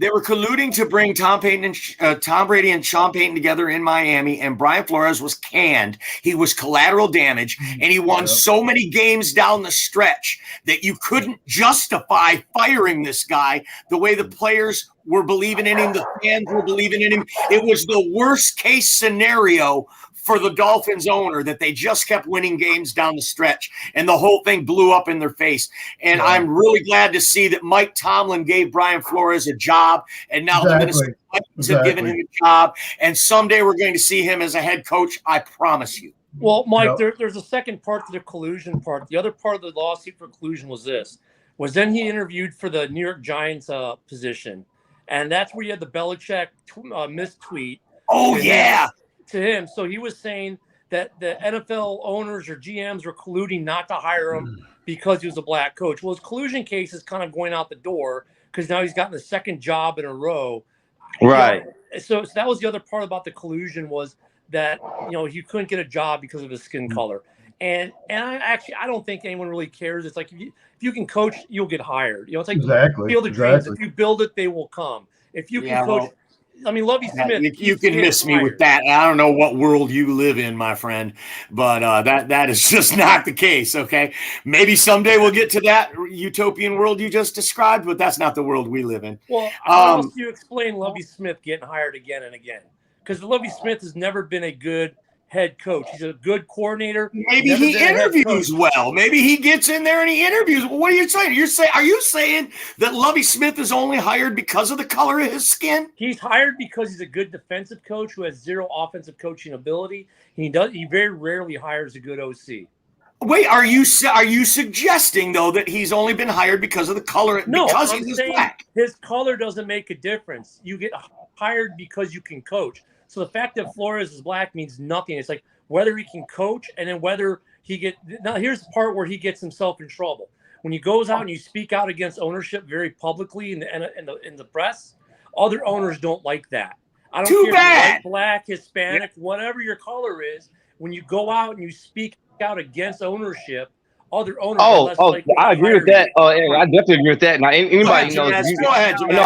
They were colluding to bring Tom Brady and Sean Payton together in Miami, and Brian Flores was canned. He was collateral damage, and he won so many games down the stretch that you couldn't justify firing this guy the way the players were believing in him, the fans were believing in him. It was the worst case scenario for the Dolphins owner that they just kept winning games down the stretch, and the whole thing blew up in their face. And I'm really glad to see that Mike Tomlin gave Brian Flores a job, and now the Minnesota Vikings have given him a job, and someday we're going to see him as a head coach. I promise you. Well, Mike, there's a second part to the collusion part. The other part of the lawsuit for collusion was then he interviewed for the New York Giants position, and that's where you had the Belichick mistweet. Oh, yeah. To him. So he was saying that the NFL owners or GMs were colluding not to hire him because he was a black coach. Well, his collusion case is kind of going out the door because now he's gotten the second job in a row. Right. So that was the other part about the collusion was that, he couldn't get a job because of his skin color. And I don't think anyone really cares. It's like if you can coach, you'll get hired. It's like Field of Dreams. If you build it, they will come. If you can coach. Lovie Smith. You can miss me with that. I don't know what world you live in, my friend, but that is just not the case. Okay, maybe someday we'll get to that utopian world you just described, but that's not the world we live in. Well, how else do you explain Lovie Smith getting hired again and again? Because Lovie Smith has never been a good head coach. He's a good coordinator. Maybe he interviews well. Maybe he gets in there and he interviews. What are you saying? Are you saying that Lovie Smith is only hired because of the color of his skin? He's hired because he's a good defensive coach who has zero offensive coaching ability. He very rarely hires a good OC. Wait, are you suggesting though that he's only been hired because of the color? No, because I'm he's saying black. his color doesn't make a difference. You get hired because you can coach. So the fact that Flores is black means nothing. It's like whether he can coach and then whether he get. Now here's the part where he gets himself in trouble. When he goes out and you speak out against ownership very publicly in the press, other owners don't like that. I don't care if you're white, black, Hispanic, whatever your color is. When you go out and you speak out against ownership, other owners are less likely I to agree with hire that. you. Oh, yeah, I definitely agree with that. Now, anybody knows. Go ahead, No,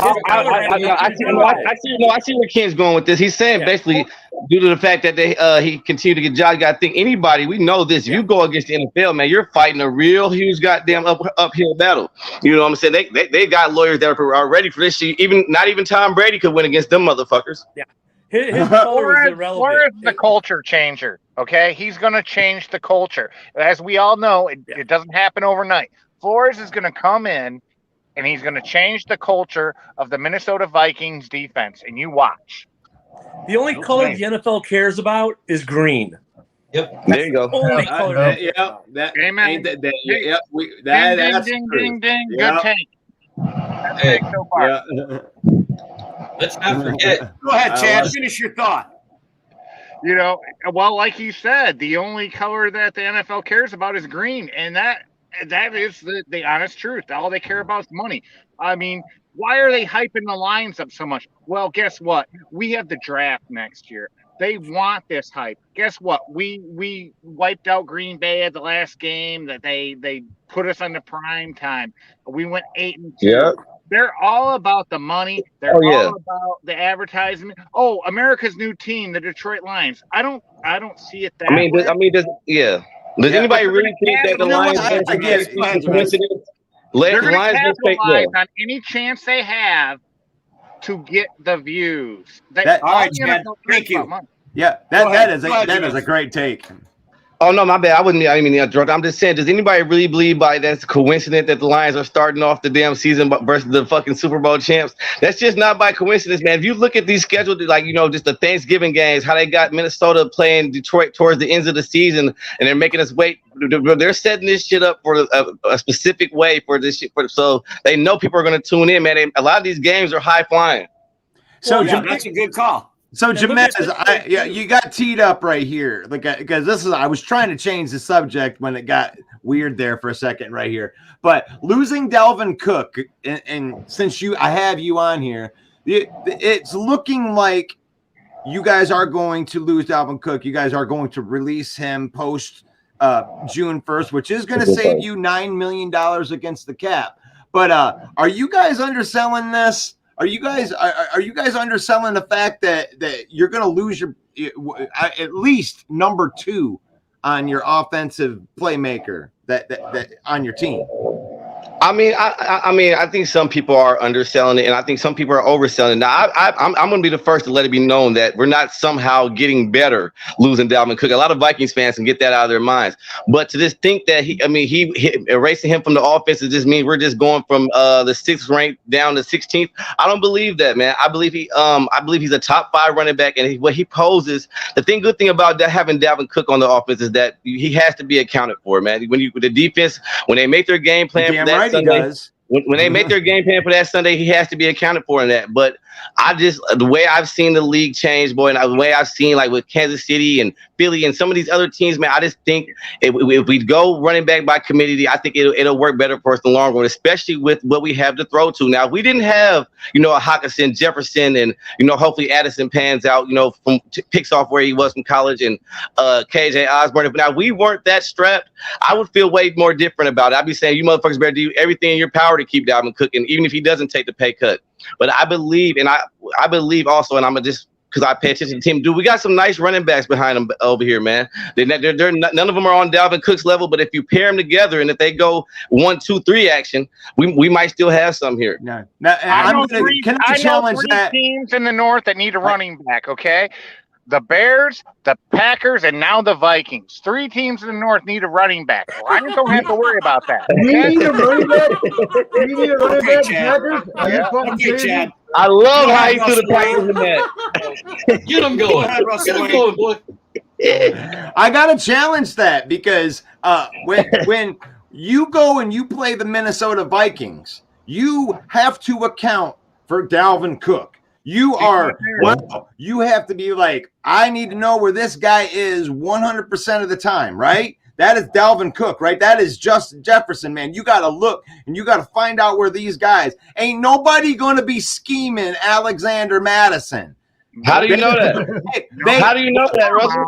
I see where Ken's going with this. He's saying basically, due to the fact that he continued to get jobs, you got to think anybody. We know this. If you go against the NFL, man, you're fighting a real huge goddamn uphill battle. You know what I'm saying? They got lawyers that are ready for this shit. Not even Tom Brady could win against them motherfuckers. Yeah. His color is irrelevant. Flores is the culture changer, okay? He's going to change the culture. As we all know, it doesn't happen overnight. Flores is going to come in, and he's going to change the culture of the Minnesota Vikings defense, and you watch. The only color the NFL cares about is green. Yep. There you go. Only color. Amen. Ding, ding, ding. Good take. Good take so far. Yeah. Let's not forget. Go ahead, Chad. Finish your thought. You know, well, like you said, the only color that the NFL cares about is green, and that is the honest truth. All they care about is money. I mean, why are they hyping the Lions up so much? Well, guess what? We have the draft next year. They want this hype. Guess what? We wiped out Green Bay at the last game. That they put us on the prime time. We went 8-2. Yeah. They're all about the money. They're all about the advertisement. Oh, America's new team, the Detroit Lions. I don't see it that way. Does anybody really think that the Lions are coincidence? They're going to capitalize on any chance they have to get the views. All right, Chad. Thank you. Yeah, that is a great take. Oh no, my bad. I didn't mean to interrupt. I'm just saying, does anybody really believe that's coincidence that the Lions are starting off the damn season versus the fucking Super Bowl champs? That's just not by coincidence, man. If you look at these scheduled, just the Thanksgiving games, how they got Minnesota playing Detroit towards the ends of the season, and they're making us wait. They're setting this shit up for a specific way for this shit, so they know people are going to tune in, man. A lot of these games are high flying. So that's a good call. So Jamez, you got teed up right here, because I was trying to change the subject when it got weird there for a second right here. But losing Dalvin Cook, and since I have you on here, it's looking like you guys are going to lose Dalvin Cook. You guys are going to release him post June 1st, which is going to save you $9 million against the cap. But are you guys underselling this? Are you guys underselling the fact that you're going to lose your at least number 2 on your offensive playmaker that on your team? I mean, I think some people are underselling it, and I think some people are overselling it. Now, I'm going to be the first to let it be known that we're not somehow getting better losing Dalvin Cook. A lot of Vikings fans can get that out of their minds. But to just think that he erasing him from the offense just means we're just going from the 6th rank down to 16th. I don't believe that, man. I believe he's a top 5 running back, and what he poses. Good thing about that having Dalvin Cook on the offense is that he has to be accounted for, man. When the defense, when they make their game plan for that Sunday, when they make their game plan for that Sunday, he has to be accounted for in that. But the way I've seen the league change, boy, and the way I've seen with Kansas City and Philly and some of these other teams, man, I just think if we go running back by committee, I think it'll work better for us in the long run, especially with what we have to throw to. Now, if we didn't have, a Hockenson, Jefferson, and, hopefully Addison pans out, from picks off where he was from college, and KJ Osborne. If now we weren't that strapped, I would feel way more different about it. I'd be saying, you motherfuckers better do everything in your power to keep Dalvin Cook, and even if he doesn't take the pay cut. But I believe, and I believe also, and I'm going to just, because I pay attention to the team, we got some nice running backs behind them over here, man. None of them are on Dalvin Cook's level, but if you pair them together and if they go 1, 2, 3 action, we might still have some here. No. Now, I know three teams in the North that need a running back, okay? The Bears, the Packers, and now the Vikings. 3 teams in the North need a running back. Well, I just don't have to worry about that. We need a running back. We need a running back. Packers. Okay, Chad. I love how he threw the Packers in that. Get him going. Get him going, boy. I gotta challenge that because when you go and you play the Minnesota Vikings, you have to account for Dalvin Cook. You have to be like, I need to know where this guy is 100% of the time, right? That is Dalvin Cook, right? That is Justin Jefferson, man. You got to look and you got to find out where these guys. Ain't nobody going to be scheming Alexander Madison. How do you know that? How do you know that, Russell?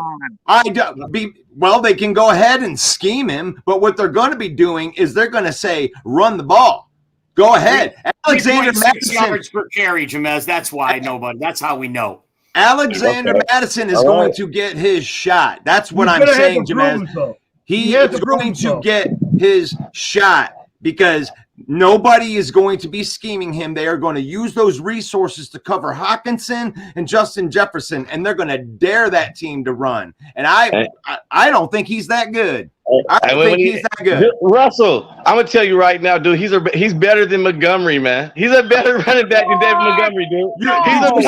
Well, they can go ahead and scheme him, but what they're going to be doing is they're going to say, run the ball. Go ahead. Alexander Madison. Yards per carry, Jamez. That's why nobody. That's how we know. Alexander Madison is going to get his shot. That's what I'm saying, Jamez. He is going to get his shot because nobody is going to be scheming him. They are going to use those resources to cover Hawkinson and Justin Jefferson, and they're going to dare that team to run. And I don't think he's that good. I don't think he's that good. Russell, I'm gonna tell you right now, dude. He's better than Montgomery, man. He's a better running back than David Montgomery, dude. You guys got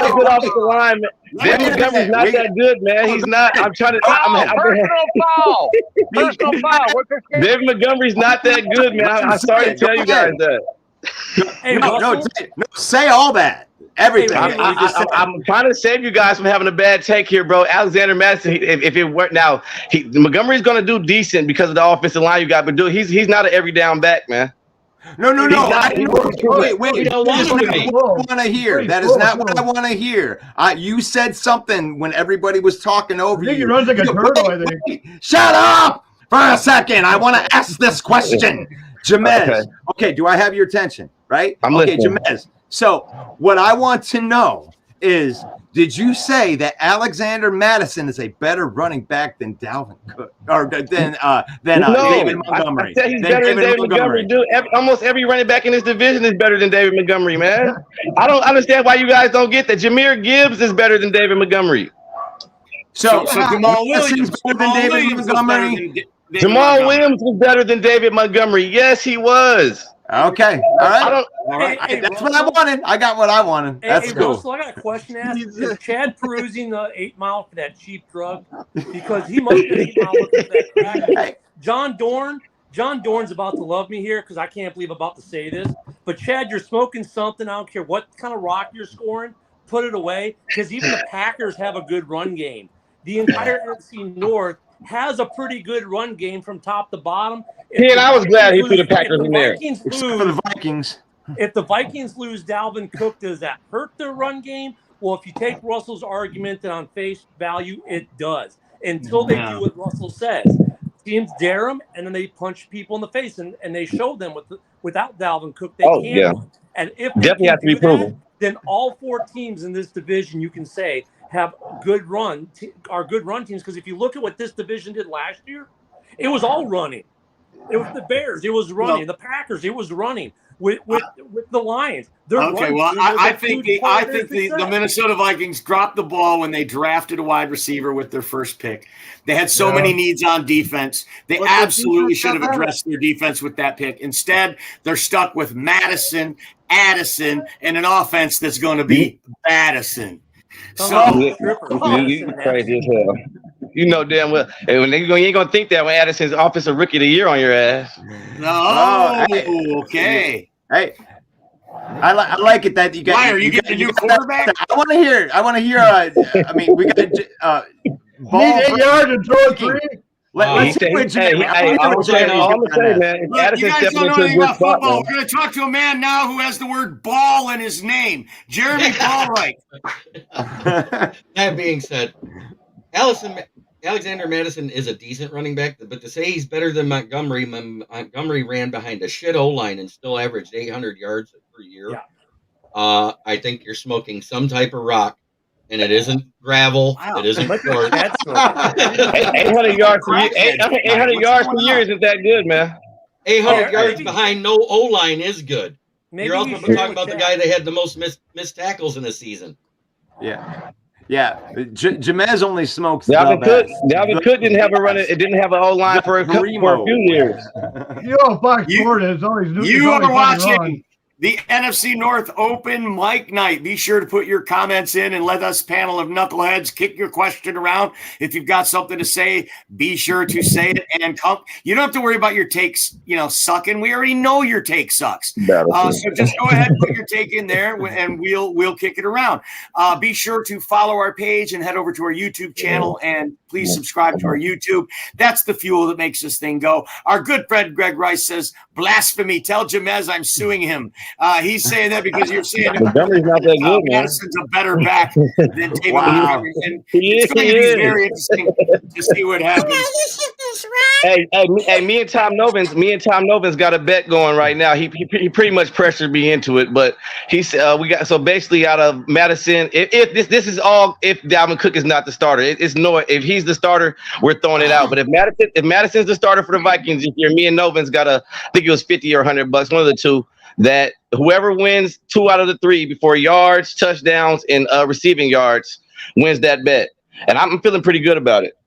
to get off the line, man. David Montgomery's not that good, man. He's not. I'm trying to. Personal foul. David Montgomery's not that good, man. I'm sorry to tell you guys that. Hey, no, say all that. Everything. I'm trying to save you guys from having a bad take here, bro. Alexander Madison, if it weren't now, Montgomery's going to do decent because of the offensive line you got, but dude, he's not an every down back, man. No. Wait. That is not what I want to hear. That is not what I want to hear. You said something when everybody was talking over you. He runs like a turtle, I think. Shut up for a second. I want to ask this question. Jamez. Okay, do I have your attention? Right? I'm listening. Jamez. So what I want to know is, did you say that Alexander Madison is a better running back than Dalvin Cook or than David Montgomery? I said he's better than David Montgomery, dude. Almost every running back in this division is better than David Montgomery, man. I don't understand why you guys don't get that. Jahmyr Gibbs is better than David Montgomery. So Jamal Williams is better than David Montgomery. Jamal Williams was better than David Montgomery. Yes, he was. Okay. All right. That's what I wanted. I got what I wanted. That's cool. Russell, I got a question to ask. Is Chad perusing the 8 Mile for that cheap drug? Because he must be 8 Mile looking for that crack. John Dorn's about to love me here because I can't believe I'm about to say this. But Chad, you're smoking something. I don't care what kind of rock you're scoring. Put it away because even the Packers have a good run game. The entire NFC North has a pretty good run game from top to bottom. And I was glad he threw the Packers in there. Except for the Vikings. If the Vikings lose Dalvin Cook, does that hurt their run game? Well, if you take Russell's argument that on face value, it does. Until they do what Russell says. Teams dare them, and then they punch people in the face, and they show them without Dalvin Cook, they can run. And if they definitely have to be proven, then all 4 teams in this division, you can say, have good run teams, because if you look at what this division did last year, it was all running. It was the Bears, it was running. The Packers, it was running. With the Lions, I think the Minnesota Vikings dropped the ball when they drafted a wide receiver with their first pick. They had so many needs on defense. They absolutely should have addressed their defense with that pick. Instead, they're stuck with Madison, Addison, and an offense that's going to be Addison. So you crazy as hell. You know damn well. You ain't gonna think that when Addison's offensive rookie of the year on your ass. No. Okay. Hey, I like it that you got. Why are you getting a new quarterback? I want to hear. I mean, we got ball. Need 8 yards and throw 3. You guys don't know anything about football. We're going to talk to a man now who has the word ball in his name, Jeremy Ballwright. That being said, Alexander Madison is a decent running back, but to say he's better than Montgomery ran behind a shit O-line and still averaged 800 yards per year. Yeah. I think you're smoking some type of rock. And it isn't gravel. Wow. It isn't court. 800 yards per year. 800 yards per year isn't that good, man. 800 yards behind no O-line is good. You're also talking about the guy that had the most missed tackles in a season. Yeah. Jamez only smokes. Dalvin Cook didn't have a run. It didn't have an O-line for a few years. Fox Sports is always. You are watching the NFC North Open Mic Night. Be sure to put your comments in and let us panel of knuckleheads kick your question around. If you've got something to say, be sure to say it. And come. You don't have to worry about your takes, sucking. We already know your take sucks. So just go ahead and put your take in there, and we'll kick it around. Be sure to follow our page and head over to our YouTube channel, and please subscribe to our YouTube. That's the fuel that makes this thing go. Our good friend Greg Rice says, blasphemy. Tell Jamez I'm suing him. He's saying that because you're saying Montgomery's not that good, man. Madison's a better back than David Montgomery. And He it's is, going he to be is. very interesting to see what happens. Hey, me and Tom Novins got a bet going right now. He pretty much pressured me into it, but he said we got so basically out of Madison. If this is all if Dalvin Cook is not the starter, it's no. If he's the starter, we're throwing it out. But if Madison's the starter for the Vikings, if you're me and Novins got I think it was $50 or $100, one of the two. That whoever wins 2 out of the 3 before yards, touchdowns, and receiving yards wins that bet. And I'm feeling pretty good about it.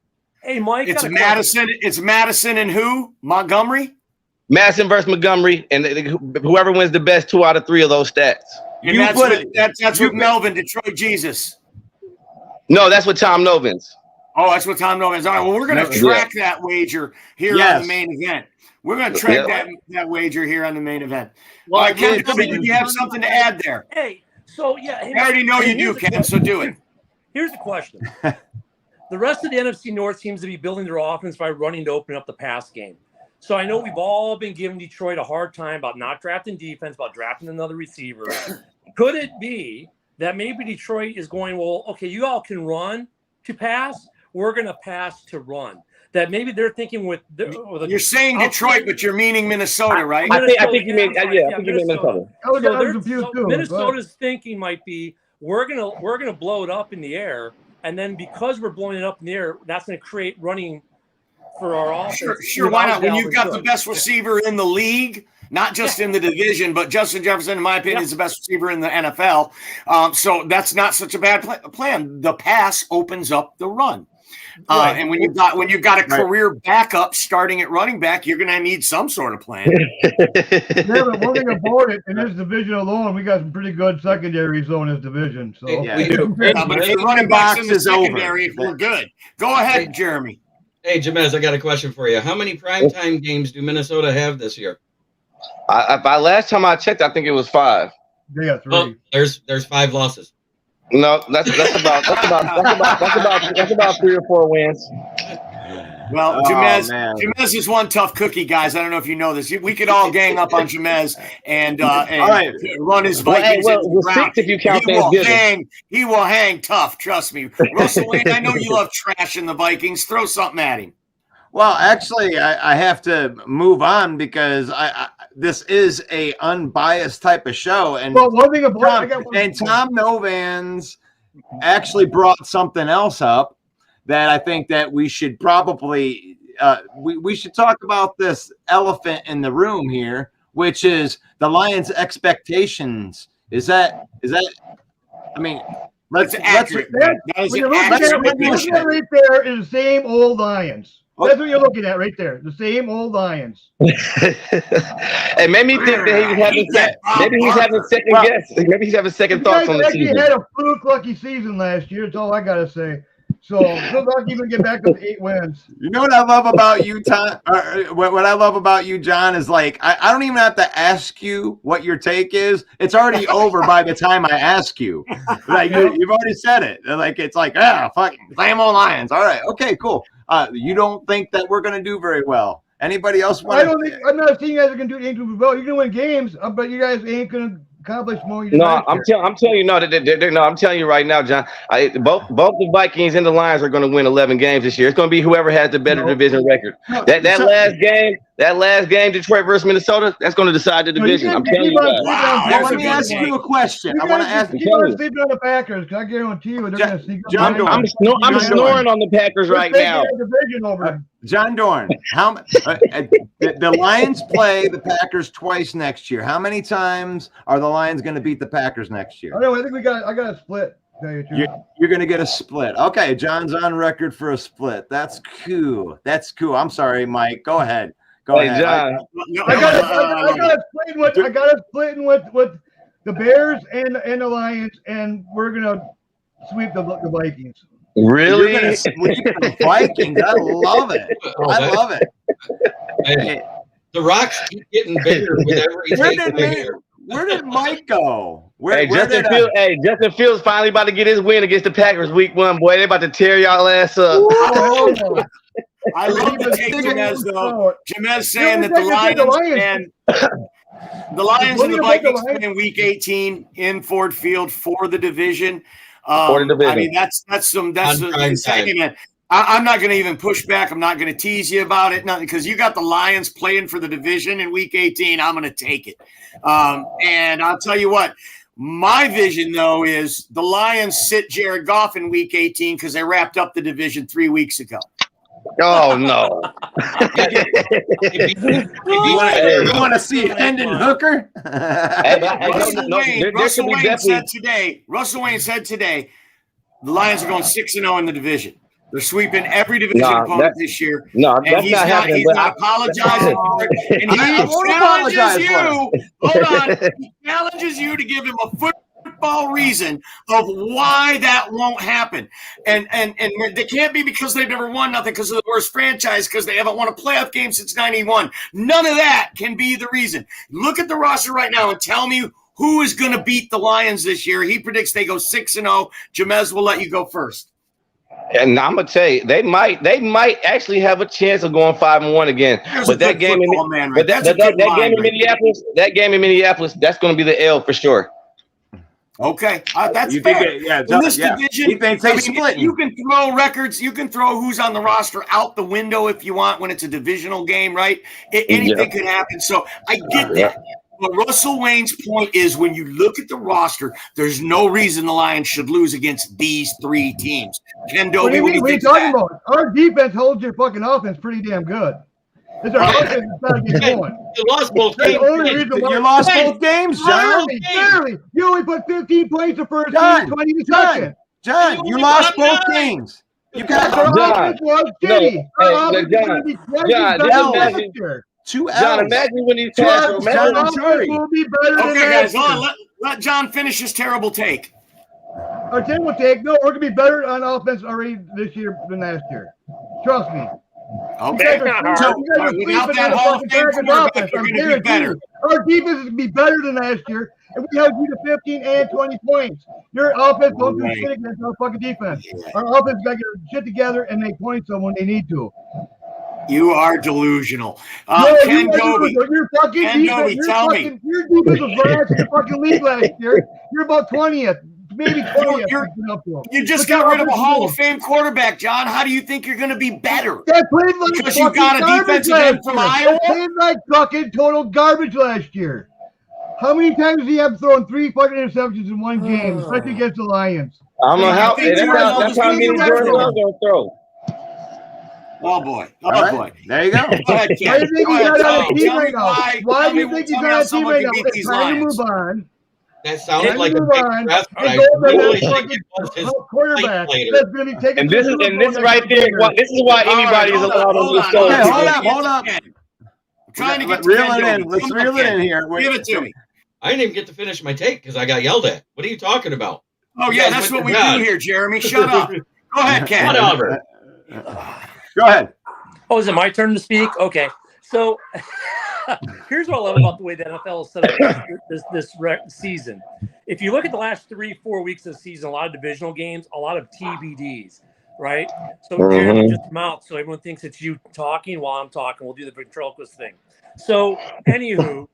Hey, Mike. It's Madison. It's Madison and who? Montgomery? Madison versus Montgomery, and whoever wins the best 2 out of 3 of those stats. And that's with Melvin, Detroit Jesus. No, that's with Tom Novins. Oh, that's what Tom Novins. All right, well, we're going to track that wager here on the main event. We're going to track that wager here on the main event. Well, all right, Ken, did you have something to add there? Hey, so yeah. Hey, I already know you do, Ken, so do it. Here's the question. The rest of the NFC North seems to be building their offense by running to open up the pass game. So I know we've all been giving Detroit a hard time about not drafting defense, about drafting another receiver. Could it be that maybe Detroit is going, well, okay, you all can run to pass. We're going to pass to run. That maybe they're thinking with you're saying Detroit, but you're meaning Minnesota, right? I think you mean Minnesota. So Minnesota's thinking might be we're gonna blow it up in the air, and then because we're blowing it up in the air, that's going to create running for our offense. Sure. Why not? When you've got the best receiver in the league, not just in the division, but Justin Jefferson, in my opinion, is the best receiver in the NFL. So that's not such a bad plan. The pass opens up the run. And when you've got a career backup starting at running back, you're going to need some sort of plan. But one thing about it, in this division alone, we got some pretty good secondaries in this division. So, but if the running backs in the secondary, we're good. Go ahead, Jeremy. Hey, Jamez, I got a question for you. How many primetime games do Minnesota have this year? Last time I checked, I think it was 5. They got 3. Oh, there's 5 losses. No, that's about 3 or 4 wins. Well, Jamez is one tough cookie, guys. I don't know if you know this. We could all gang up on Jamez and run his Vikings into the ground. If you count he will hang tough. Trust me, Russell Wayne. I know you love trashing the Vikings. Throw something at him. Well, actually, I have to move on because this is a unbiased type of show, and one thing about Tom Novins actually brought something else up that I think that we should probably we should talk about this elephant in the room here, which is the Lions' expectations. Is that? I mean, let's accurate. What you're looking at right there is the same old Lions. That's what you're looking at right there. The same old Lions. Hey, made me think that he's having second guess. Maybe he's having second thoughts on the season. He had a fluke lucky season last year. That's all I gotta say. So good luck even get back to 8 wins. You know what I love about you, Tom? What I love about you, John, is like I don't even have to ask you what your take is. It's already over by the time I ask you. Like you've already said it. Like it's like fucking same old Lions. All right, okay, cool. You don't think that we're going to do very well? Anybody else want? I'm not saying you guys are going to do anything well. You're going to win games, but you guys ain't going to accomplish more. I'm telling you, I'm telling you right now, John. Both the Vikings and the Lions are going to win 11 games this year. It's going to be whoever has the better division record. That last game, Detroit versus Minnesota, that's going to decide the division. I'm telling you that. Wow. Let me ask you a question. I want to ask you. Keep sleeping on the Packers because I guarantee you they're going to sneak up. I'm snoring on the Packers right now. John Dorn, the Lions play the Packers twice next year. How many times are the Lions going to beat the Packers next year? I think I got a split. You're going to get a split. Okay, John's on record for a split. That's cool. I'm sorry, Mike. Go ahead. Go Hey, ahead. John. I got it splitting with the Bears and the Lions, and we're gonna sweep the Vikings. Really? You're gonna sweep the Vikings. I love it. I love it. Hey, the rocks keep getting bigger with every Where did Mike go? Hey, Justin Fields finally about to get his win against the Packers week 1. Boy, they about to tear y'all ass up. I love the take, Jamez, though. Jamez saying that the Lions and the Vikings play in Week 18 in Ford Field for the division. I mean, that's the second man. I'm not going to even push back. I'm not going to tease you about it, nothing, because you got the Lions playing for the division in Week 18. I'm going to take it. And I'll tell you what, my vision, though, is the Lions sit Jared Goff in Week 18 because they wrapped up the division 3 weeks ago. Oh, no. You want to see Hendon Hooker? Russell Wayne said today, the Lions are going 6-0 in the division. They're sweeping every division opponent this year. No, that's not happening. He's not apologizing for it. And he challenges you. Hold on. He challenges you to give him a football reason of why that won't happen. And they can't be because they've never won nothing because of the worst franchise because they haven't won a playoff game since 91. None of that can be the reason. Look at the roster right now and tell me who is going to beat the Lions this year. He predicts they go 6-0. Jamez will let you go first. And I'm gonna tell you, they might actually have a chance of going 5-1 again. But that game in Minneapolis, that's gonna be the L for sure. Okay, that's you fair. In this division, you can throw records. You can throw who's on the roster out the window if you want when it's a divisional game, right? Anything could happen. So I get that. But Russell Wayne's point is when you look at the roster, there's no reason the Lions should lose against these 3 teams. Ken Dobie, what are you talking about? Our defense holds your fucking offense pretty damn good. It's our offense that's not getting going. You lost both games. You lost both games, John. Barely. You only put 15 points the first game, 20 the second. John, you lost both games. You got our offense was shitty. Our offense is going to be John, John, imagine when he's John, will be better than guys, let John finish his terrible take. Our terrible take, no, we're going to be better on offense already this year than last year. Trust me. Okay. Without that Hall of Fame quarterback, you're going to be better. Our defense is going to be better than last year, and we held you to 15 and 20 points. Your offense don't do shit against our fucking defense. Our offense got to get their shit together and make points on when they need to. You are delusional. Ken Dobie, tell me. Your defense was right in the fucking league last year. You're about 20th, maybe 20th. You just got rid of a Hall of Fame quarterback, John. How do you think you're going to be better? That played like because you got a defensive end from Iowa? That played like fucking total garbage last year. How many times do you have thrown 3 fucking interceptions in one game, especially against the Lions? I don't know how. That's how many Jordan Love's going to throw. Oh, boy. Boy. There you go. Why do you think he's not on a team right now? Why do you think he's not on a team right now? It's time to move on. That sounded like a big breath, but I really think it was his quarterback. That's going to be taking. And this right there. This is why anybody is allowed on this show. Hold up. I'm trying to get reel it in. Let's reel it in here. Give it to me. I didn't even get to finish my take because I got yelled at. What are you talking about? Oh, yeah, that's what we do here, Jeremy. Shut up. Go ahead, Ken. Whatever. Go ahead. Oh, is it my turn to speak? Okay. So here's what I love about the way the NFL is set up this season. If you look at the last 3-4 weeks of the season, a lot of divisional games, a lot of TBDs, right? So Jeremy just come out, so everyone thinks it's you talking while I'm talking. We'll do the ventriloquist thing. So, anywho.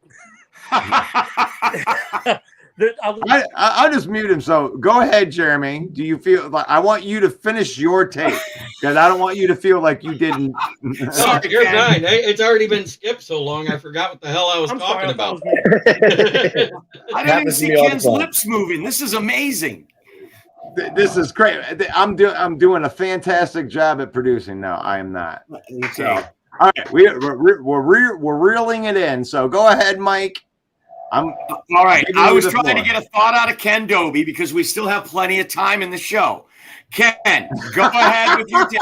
I'll just mute him. So go ahead, Jeremy. Do you feel like I want you to finish your take because I don't want you to feel like you didn't. No, you're fine. It's already been skipped so long. I forgot what the hell I was talking about. I didn't even see Ken's lips moving. This is amazing. This is great. I'm doing a fantastic job at producing. No, I am not. So, all right, we're reeling it in. So go ahead, Mike. All right. I was trying to get a thought out of Ken Dobie because we still have plenty of time in the show. Ken, go ahead with your take.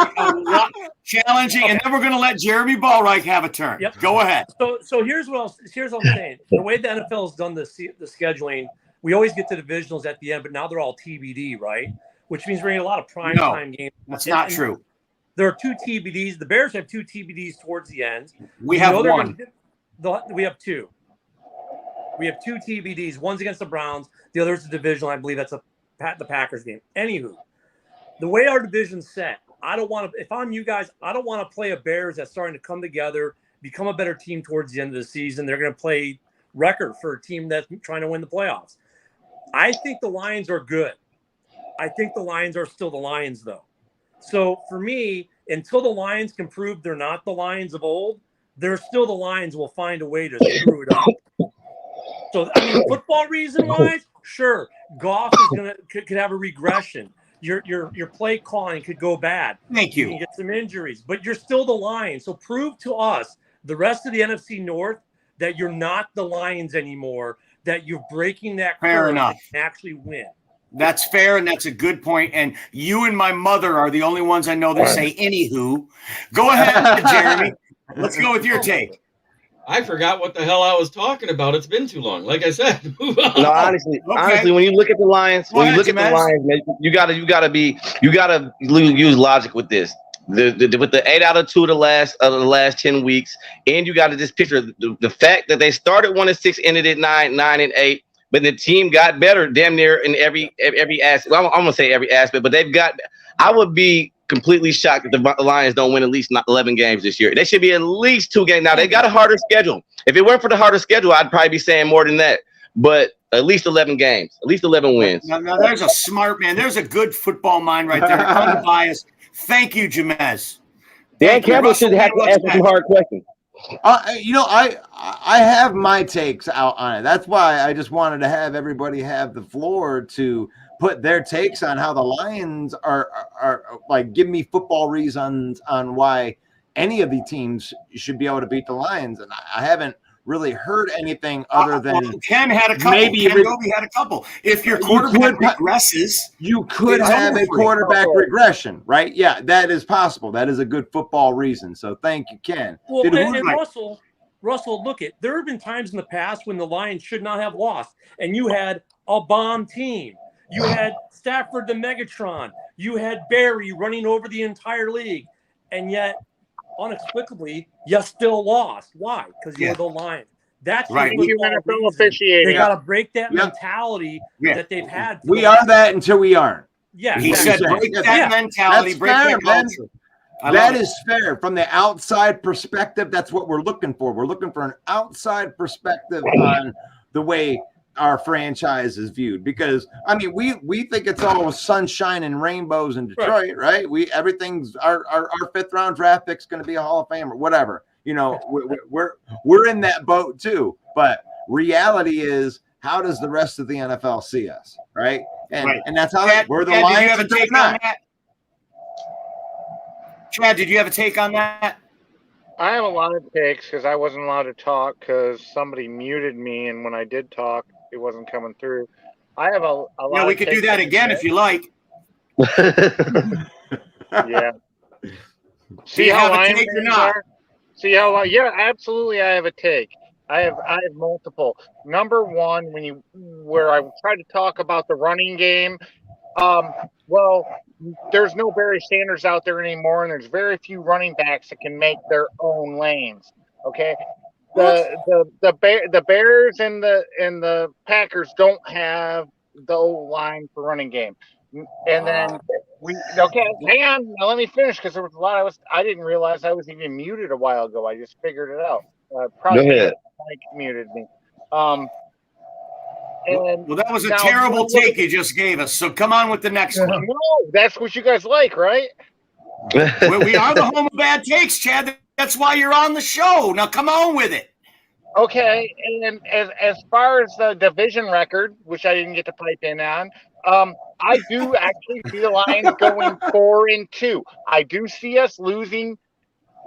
Challenging, and then we're going to let Jeremy Ballreich have a turn. Yep. Go ahead. So here's what I'm saying. The way the NFL has done the scheduling, we always get to divisionals at the end, but now they're all TBD, right? Which means we're getting a lot of primetime games. That's not true. There are 2 TBDs. The Bears have 2 TBDs towards the end. We have one. We have 2. We have 2 TBDs. One's against the Browns. The other is a divisional. I believe that's the Packers game. Anywho, the way our division's set, I don't want to. If I'm you guys, I don't want to play a Bears that's starting to come together, become a better team towards the end of the season. They're going to play record for a team that's trying to win the playoffs. I think the Lions are good. I think the Lions are still the Lions, though. So for me, until the Lions can prove they're not the Lions of old, they're still the Lions. Will find a way to screw it up. So I mean, football reason-wise, sure, Goff is could have a regression. Your play calling could go bad. Thank you. You can get some injuries, but you're still the Lions. So prove to us, the rest of the NFC North, that you're not the Lions anymore, that you're breaking that Fair curve enough. and actually win. That's fair, and that's a good point. And you and my mother are the only ones I know that say anywho. Go ahead, Jeremy. Let's go with your take. I forgot what the hell I was talking about. It's been too long. Like I said, move on. No, honestly, when you look at the Lions, man, you gotta use logic with this. With the 8 out of 2 of the last 10 weeks, and you got to just picture the fact that they started 1-6, ended at 9-8, but the team got better damn near in every aspect. Well, I'm gonna say every aspect, but they've got. I would be completely shocked if the Lions don't win at least 11 games this year. They should be at least 2 games. Now, they got a harder schedule. If it weren't for the harder schedule, I'd probably be saying more than that. But at least 11 games, at least 11 wins. Now there's a smart man. There's a good football mind right there. Unbiased. Thank you, Jamez. Dan Campbell should have to answer some hard questions. I have my takes out on it. That's why I just wanted to have everybody have the floor to put their takes on how the Lions are like, give me football reasons on why any of the teams should be able to beat the Lions. And I haven't really heard anything other than Ken had a couple. Maybe Ken Dobie had a couple. If your quarterback regresses, you could have a quarterback regression, right? Yeah, that is possible. That is a good football reason. So thank you, Ken. Well, and Russell, look at, there have been times in the past when the Lions should not have lost, and you had a bomb team. You had Stafford the Megatron. You had Barry running over the entire league, and yet inexplicably, you still lost. Why? Because you were the Lions. That's right. NFL officiating. They got to break that mentality that they've had. We are that until we aren't. Yeah, he said break that mentality, that's break fair, that culture. That is fair. From the outside perspective, that's what we're looking for. We're looking for an outside perspective on the way our franchise is viewed, because I mean we think it's all sunshine and rainbows in Detroit, right? Everything's our 5th round draft pick's going to be a Hall of Fame or whatever. You know, we're in that boat too. But reality is, how does the rest of the NFL see us, right? And that's how we're the Lions. Did you have a take on that? Chad, did you have a take on that? I have a lot of takes because I wasn't allowed to talk because somebody muted me, and when I did talk, it wasn't coming through. I have a lot. Yeah, we could do that again if you like. Yeah. See how Lions are? See how? Yeah, absolutely. I have a take. I have multiple. Number one, where I try to talk about the running game. Well, there's no Barry Sanders out there anymore, and there's very few running backs that can make their own lanes. Okay, the Bears and the Packers don't have the old line for running game. And then hang on, now let me finish, because there was a lot I didn't realize I was even muted a while ago. I just figured it out. Probably Mike muted me. Well, that was a terrible take you just gave us. So come on with the next one. No, that's what you guys like, right? We are the home of bad takes, Chad. That's why you're on the show. Now come on with it. Okay, and as far as the division record, which I didn't get to pipe in on, I do actually see the Lions going 4-2. I do see us losing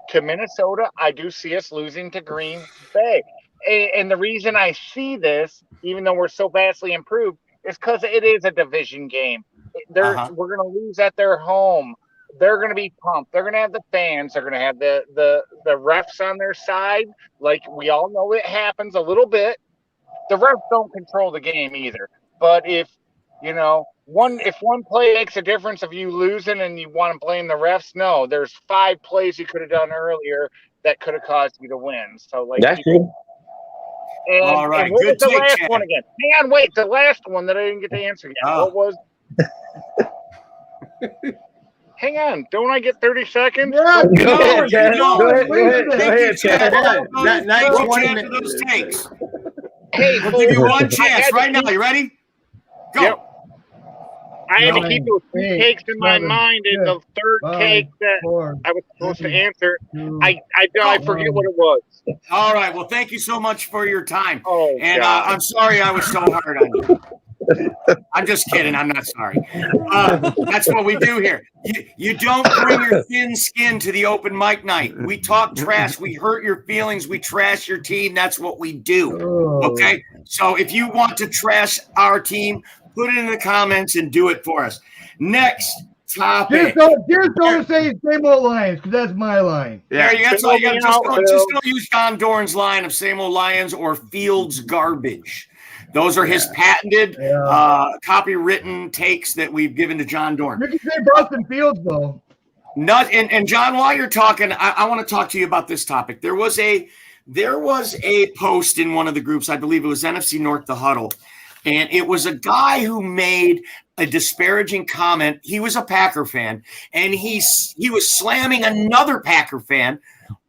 to Minnesota. I do see us losing to Green Bay. And the reason I see this, even though we're so vastly improved, is because it is a division game. we're going to lose at their home. They're going to be pumped. They're going to have the fans. They're going to have the refs on their side. Like we all know, it happens a little bit. The refs don't control the game either. But if one play makes a difference of you losing and you want to blame the refs, no, there's 5 plays you could have done earlier that could have caused you to win. So like that's true. And, all right, and what good was the take, last Chad. one again? Hang on, wait, the last one that I didn't get to answer yet. What was? Hang on, don't I get 30 seconds? Yeah, Go ahead, Chad. Go ahead, Chad. Nice 20 for those takes. Hey, We'll give you one chance right now. You ready? Go. Yep. I had to keep those 2 8, takes in my 7, mind, and the 3rd 5, take that 4, I was supposed to 3, answer, 2, I forget what it was. All right. Well, thank you so much for your time. Oh, And God. I'm sorry I was so hard on you. I'm just kidding. I'm not sorry. That's what we do here. You don't bring your thin skin to the open mic night. We talk trash. We hurt your feelings. We trash your team. That's what we do. Okay? So if you want to trash our team, put it in the comments and do it for us. Next topic. Just don't say same old Lions, because that's my line. Yeah, that's all you got. Just don't use John Dorn's line of same old Lions or Fields garbage. Those are his patented, copywritten takes that we've given to John Dorn. You can say Boston Fields, though. And John, while you're talking, I want to talk to you about this topic. There was a post in one of the groups, I believe it was NFC North, the Huddle, and it was a guy who made a disparaging comment. He was a Packer fan, and he was slamming another Packer fan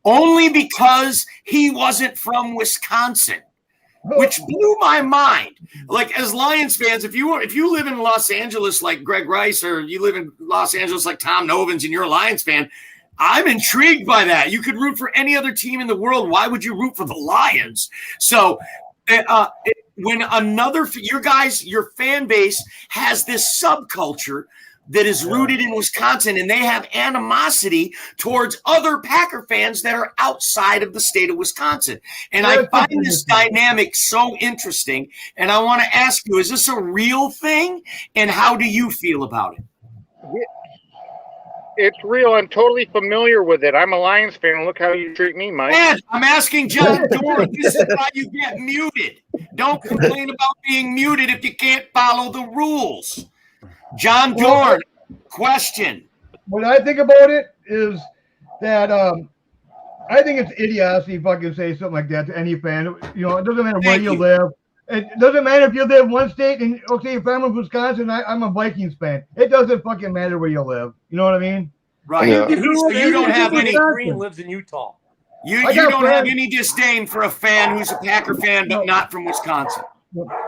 only because he wasn't from Wisconsin, which blew my mind. Like, as Lions fans, if you live in Los Angeles like Greg Rice, or you live in Los Angeles like Tom Novins and you're a Lions fan, I'm intrigued by that. You could root for any other team in the world. Why would you root for the Lions? So when your fan base has this subculture that is rooted in Wisconsin, and they have animosity towards other Packer fans that are outside of the state of Wisconsin. And I find this dynamic so interesting. And I want to ask you, is this a real thing? And how do you feel about it? It's real. I'm totally familiar with it. I'm a Lions fan. Look how you treat me, Mike. And I'm asking John Dorn. This is why you get muted. Don't complain about being muted if you can't follow the rules. John Dorn, question. What I think about it is that I think it's idiocy if I can say something like that to any fan. It doesn't matter where you live. It doesn't matter if you live in one state and, okay, if I'm from Wisconsin, I'm a Vikings fan. It doesn't fucking matter where you live. You know what I mean? Right. Yeah. So you don't have any. Green lives in Utah. You don't have any disdain for a fan who's a Packer fan but not from Wisconsin.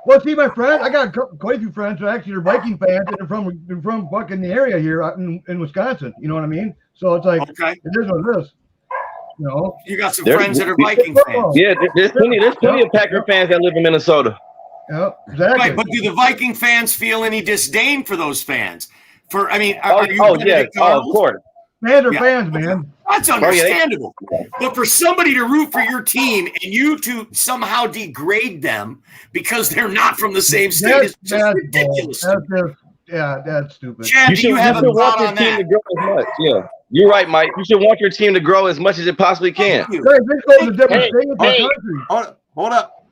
Well, see, my friend, I got quite a few friends who actually are Viking fans and they're from fucking the area here out in Wisconsin. You know what I mean? So it's like, okay, it is what it is. You got some friends that are Viking fans. Yeah, there's plenty of Packer fans that live in Minnesota. Yeah, exactly. Right, but do the Viking fans feel any disdain for those fans? Are you? Of course. Fans are fans, man. That's understandable. But for somebody to root for your team and you to somehow degrade them because they're not from the same state is just ridiculous. That's stupid. Chad, do you have a thought on that? Yeah, you're right, Mike. You should want your team to grow as much as it possibly can. Hold up.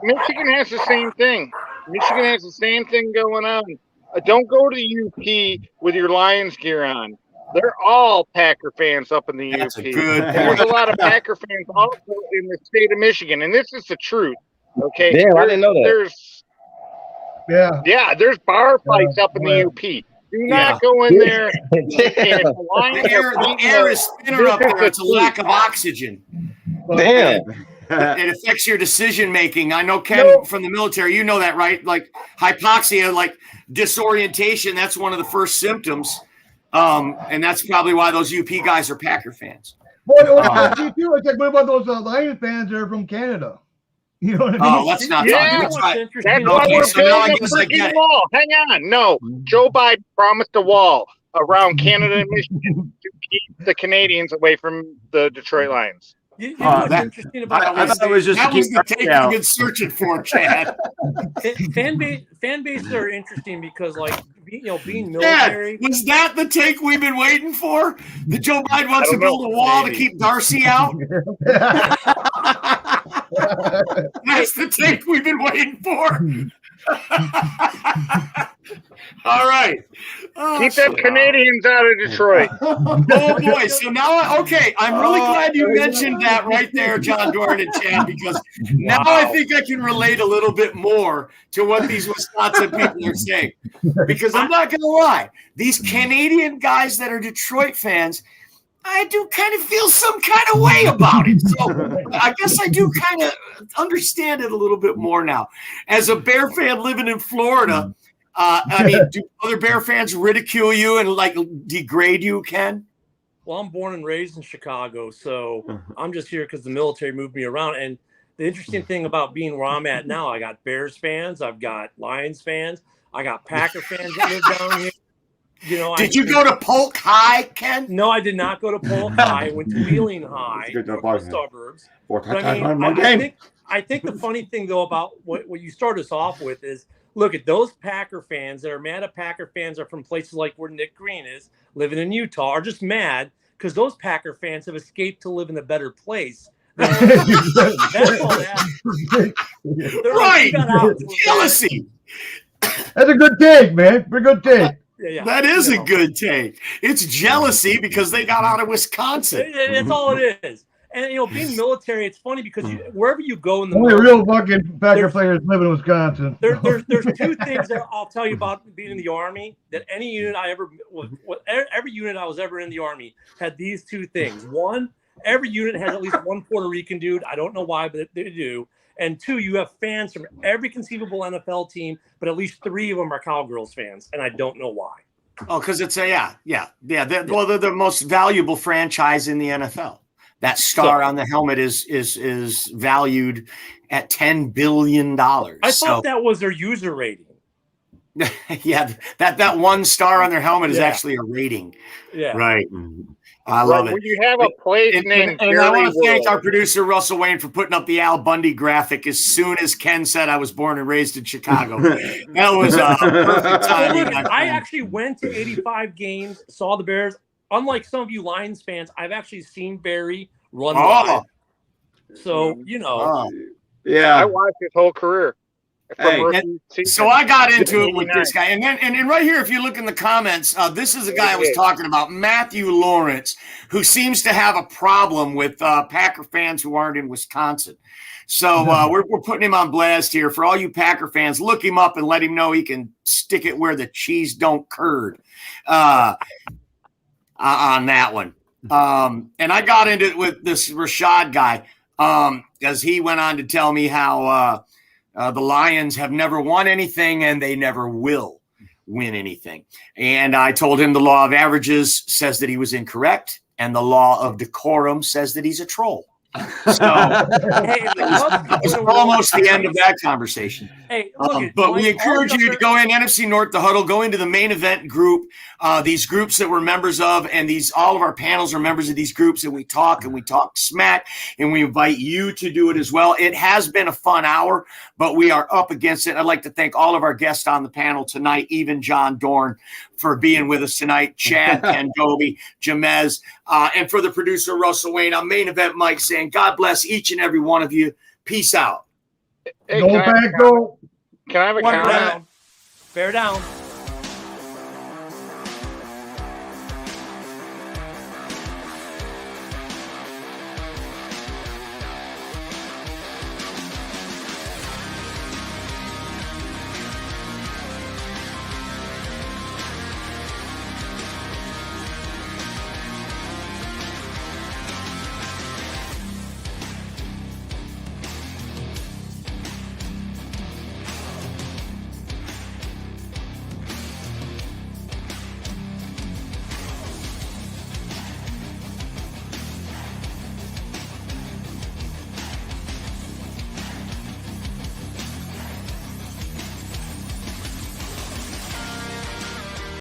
Michigan has the same thing. Michigan has the same thing going on. Don't go to UP with your Lions gear on. They're all Packer fans up in the That's UP. A good There's a lot of Packer fans also in the state of Michigan, and this is the truth. Okay, damn, I didn't know that. There's bar fights up in the UP. Do not go in there. The air is thinner up there. It's a lack of oxygen. Damn. It affects your decision making. I know Ken from the military. You know that, right? Like hypoxia, like disorientation. That's one of the first symptoms, and that's probably why those UP guys are Packer fans. What about those Lions fans that are from Canada? You know what I mean? Oh, let's not talk. That's why we're building a freaking wall. Hang on. No, Joe Biden promised a wall around Canada and Michigan to keep the Canadians away from the Detroit Lions. You know what's that- interesting about I thought it was just that to was keep the Rusty take out. you've been searching for, Chad. fan bases are interesting because, like, being Chad, military. was that the take we've been waiting for? That Joe Biden wants to don't build know. a wall Maybe. to keep Darcy out? That's the take we've been waiting for. All right. Oh, Keep them Canadians out of Detroit. oh boy. So now, I'm really glad you mentioned that right there, John Doran and Chad, because now I think I can relate a little bit more to what these Wisconsin people are saying. Because I'm not going to lie, these Canadian guys that are Detroit fans, I do kind of feel some kind of way about it. So I guess I do kind of understand it a little bit more now. As a Bear fan living in Florida, do other Bear fans ridicule you and like degrade you, Ken? Well, I'm born and raised in Chicago, so I'm just here because the military moved me around. And the interesting thing about being where I'm at now, I got Bears fans, I've got Lions fans, I got Packer fans that live down here. Did you go to Polk High, Ken? No, I did not go to Polk High. I went to Wheeling High, the suburbs. But I think the funny thing, though, about what you start us off with is, look at those Packer fans that are mad at Packer fans are from places like where Nick Green is, living in Utah, are just mad because those Packer fans have escaped to live in a better place. That's all that. Right. Jealousy. That's a good take, man. Pretty good take. Yeah. That is a good take. It's jealousy because they got out of Wisconsin. That's all it is. And, being military, it's funny because wherever you go in the Only military, real fucking Packer players live in Wisconsin. There's two things that I'll tell you about being in the Army, that any unit every unit I was ever in the Army had these two things. One, every unit has at least one Puerto Rican dude. I don't know why, but they do. And two, you have fans from every conceivable NFL team, but at least 3 of them are Cowgirls fans, and I don't know why. Oh, because it's they're the most valuable franchise in the NFL. That star on the helmet is valued at $10 billion. I thought that was their user rating. Yeah, that one star on their helmet is actually a rating. Yeah, right. I love it. When you have a place named and I want to thank World. our producer Russell Wayne for putting up the Al Bundy graphic as soon as Ken said I was born and raised in Chicago. That was perfect timing. I actually went to 85 games, saw the Bears. Unlike some of you Lions fans, I've actually seen Barry run live. So, yeah, I watched his whole career. So I got into it with this guy. And then right here, if you look in the comments, this is the guy I was talking about, Matthew Lawrence, who seems to have a problem with Packer fans who aren't in Wisconsin. So we're putting him on blast here. For all you Packer fans, look him up and let him know he can stick it where the cheese don't curd on that one. And I got into it with this Rashad guy as he went on to tell me how the Lions have never won anything and they never will win anything. And I told him the law of averages says that he was incorrect, and the law of decorum says that he's a troll. So it was almost the end of that conversation. Hey, look, but we encourage you to go in NFC North, the huddle, go into the main event group, these groups that we're members of, and all of our panels are members of these groups, and we talk smack, and we invite you to do it as well. It has been a fun hour, but we are up against it. I'd like to thank all of our guests on the panel tonight, even John Dorn, for being with us tonight, Chad, Ken Doby, Jamez, and for the producer, Russell Wayne. I'm Main Event Mike saying God bless each and every one of you. Peace out. Hey, Go back, go. Can I have a countdown? Bear down.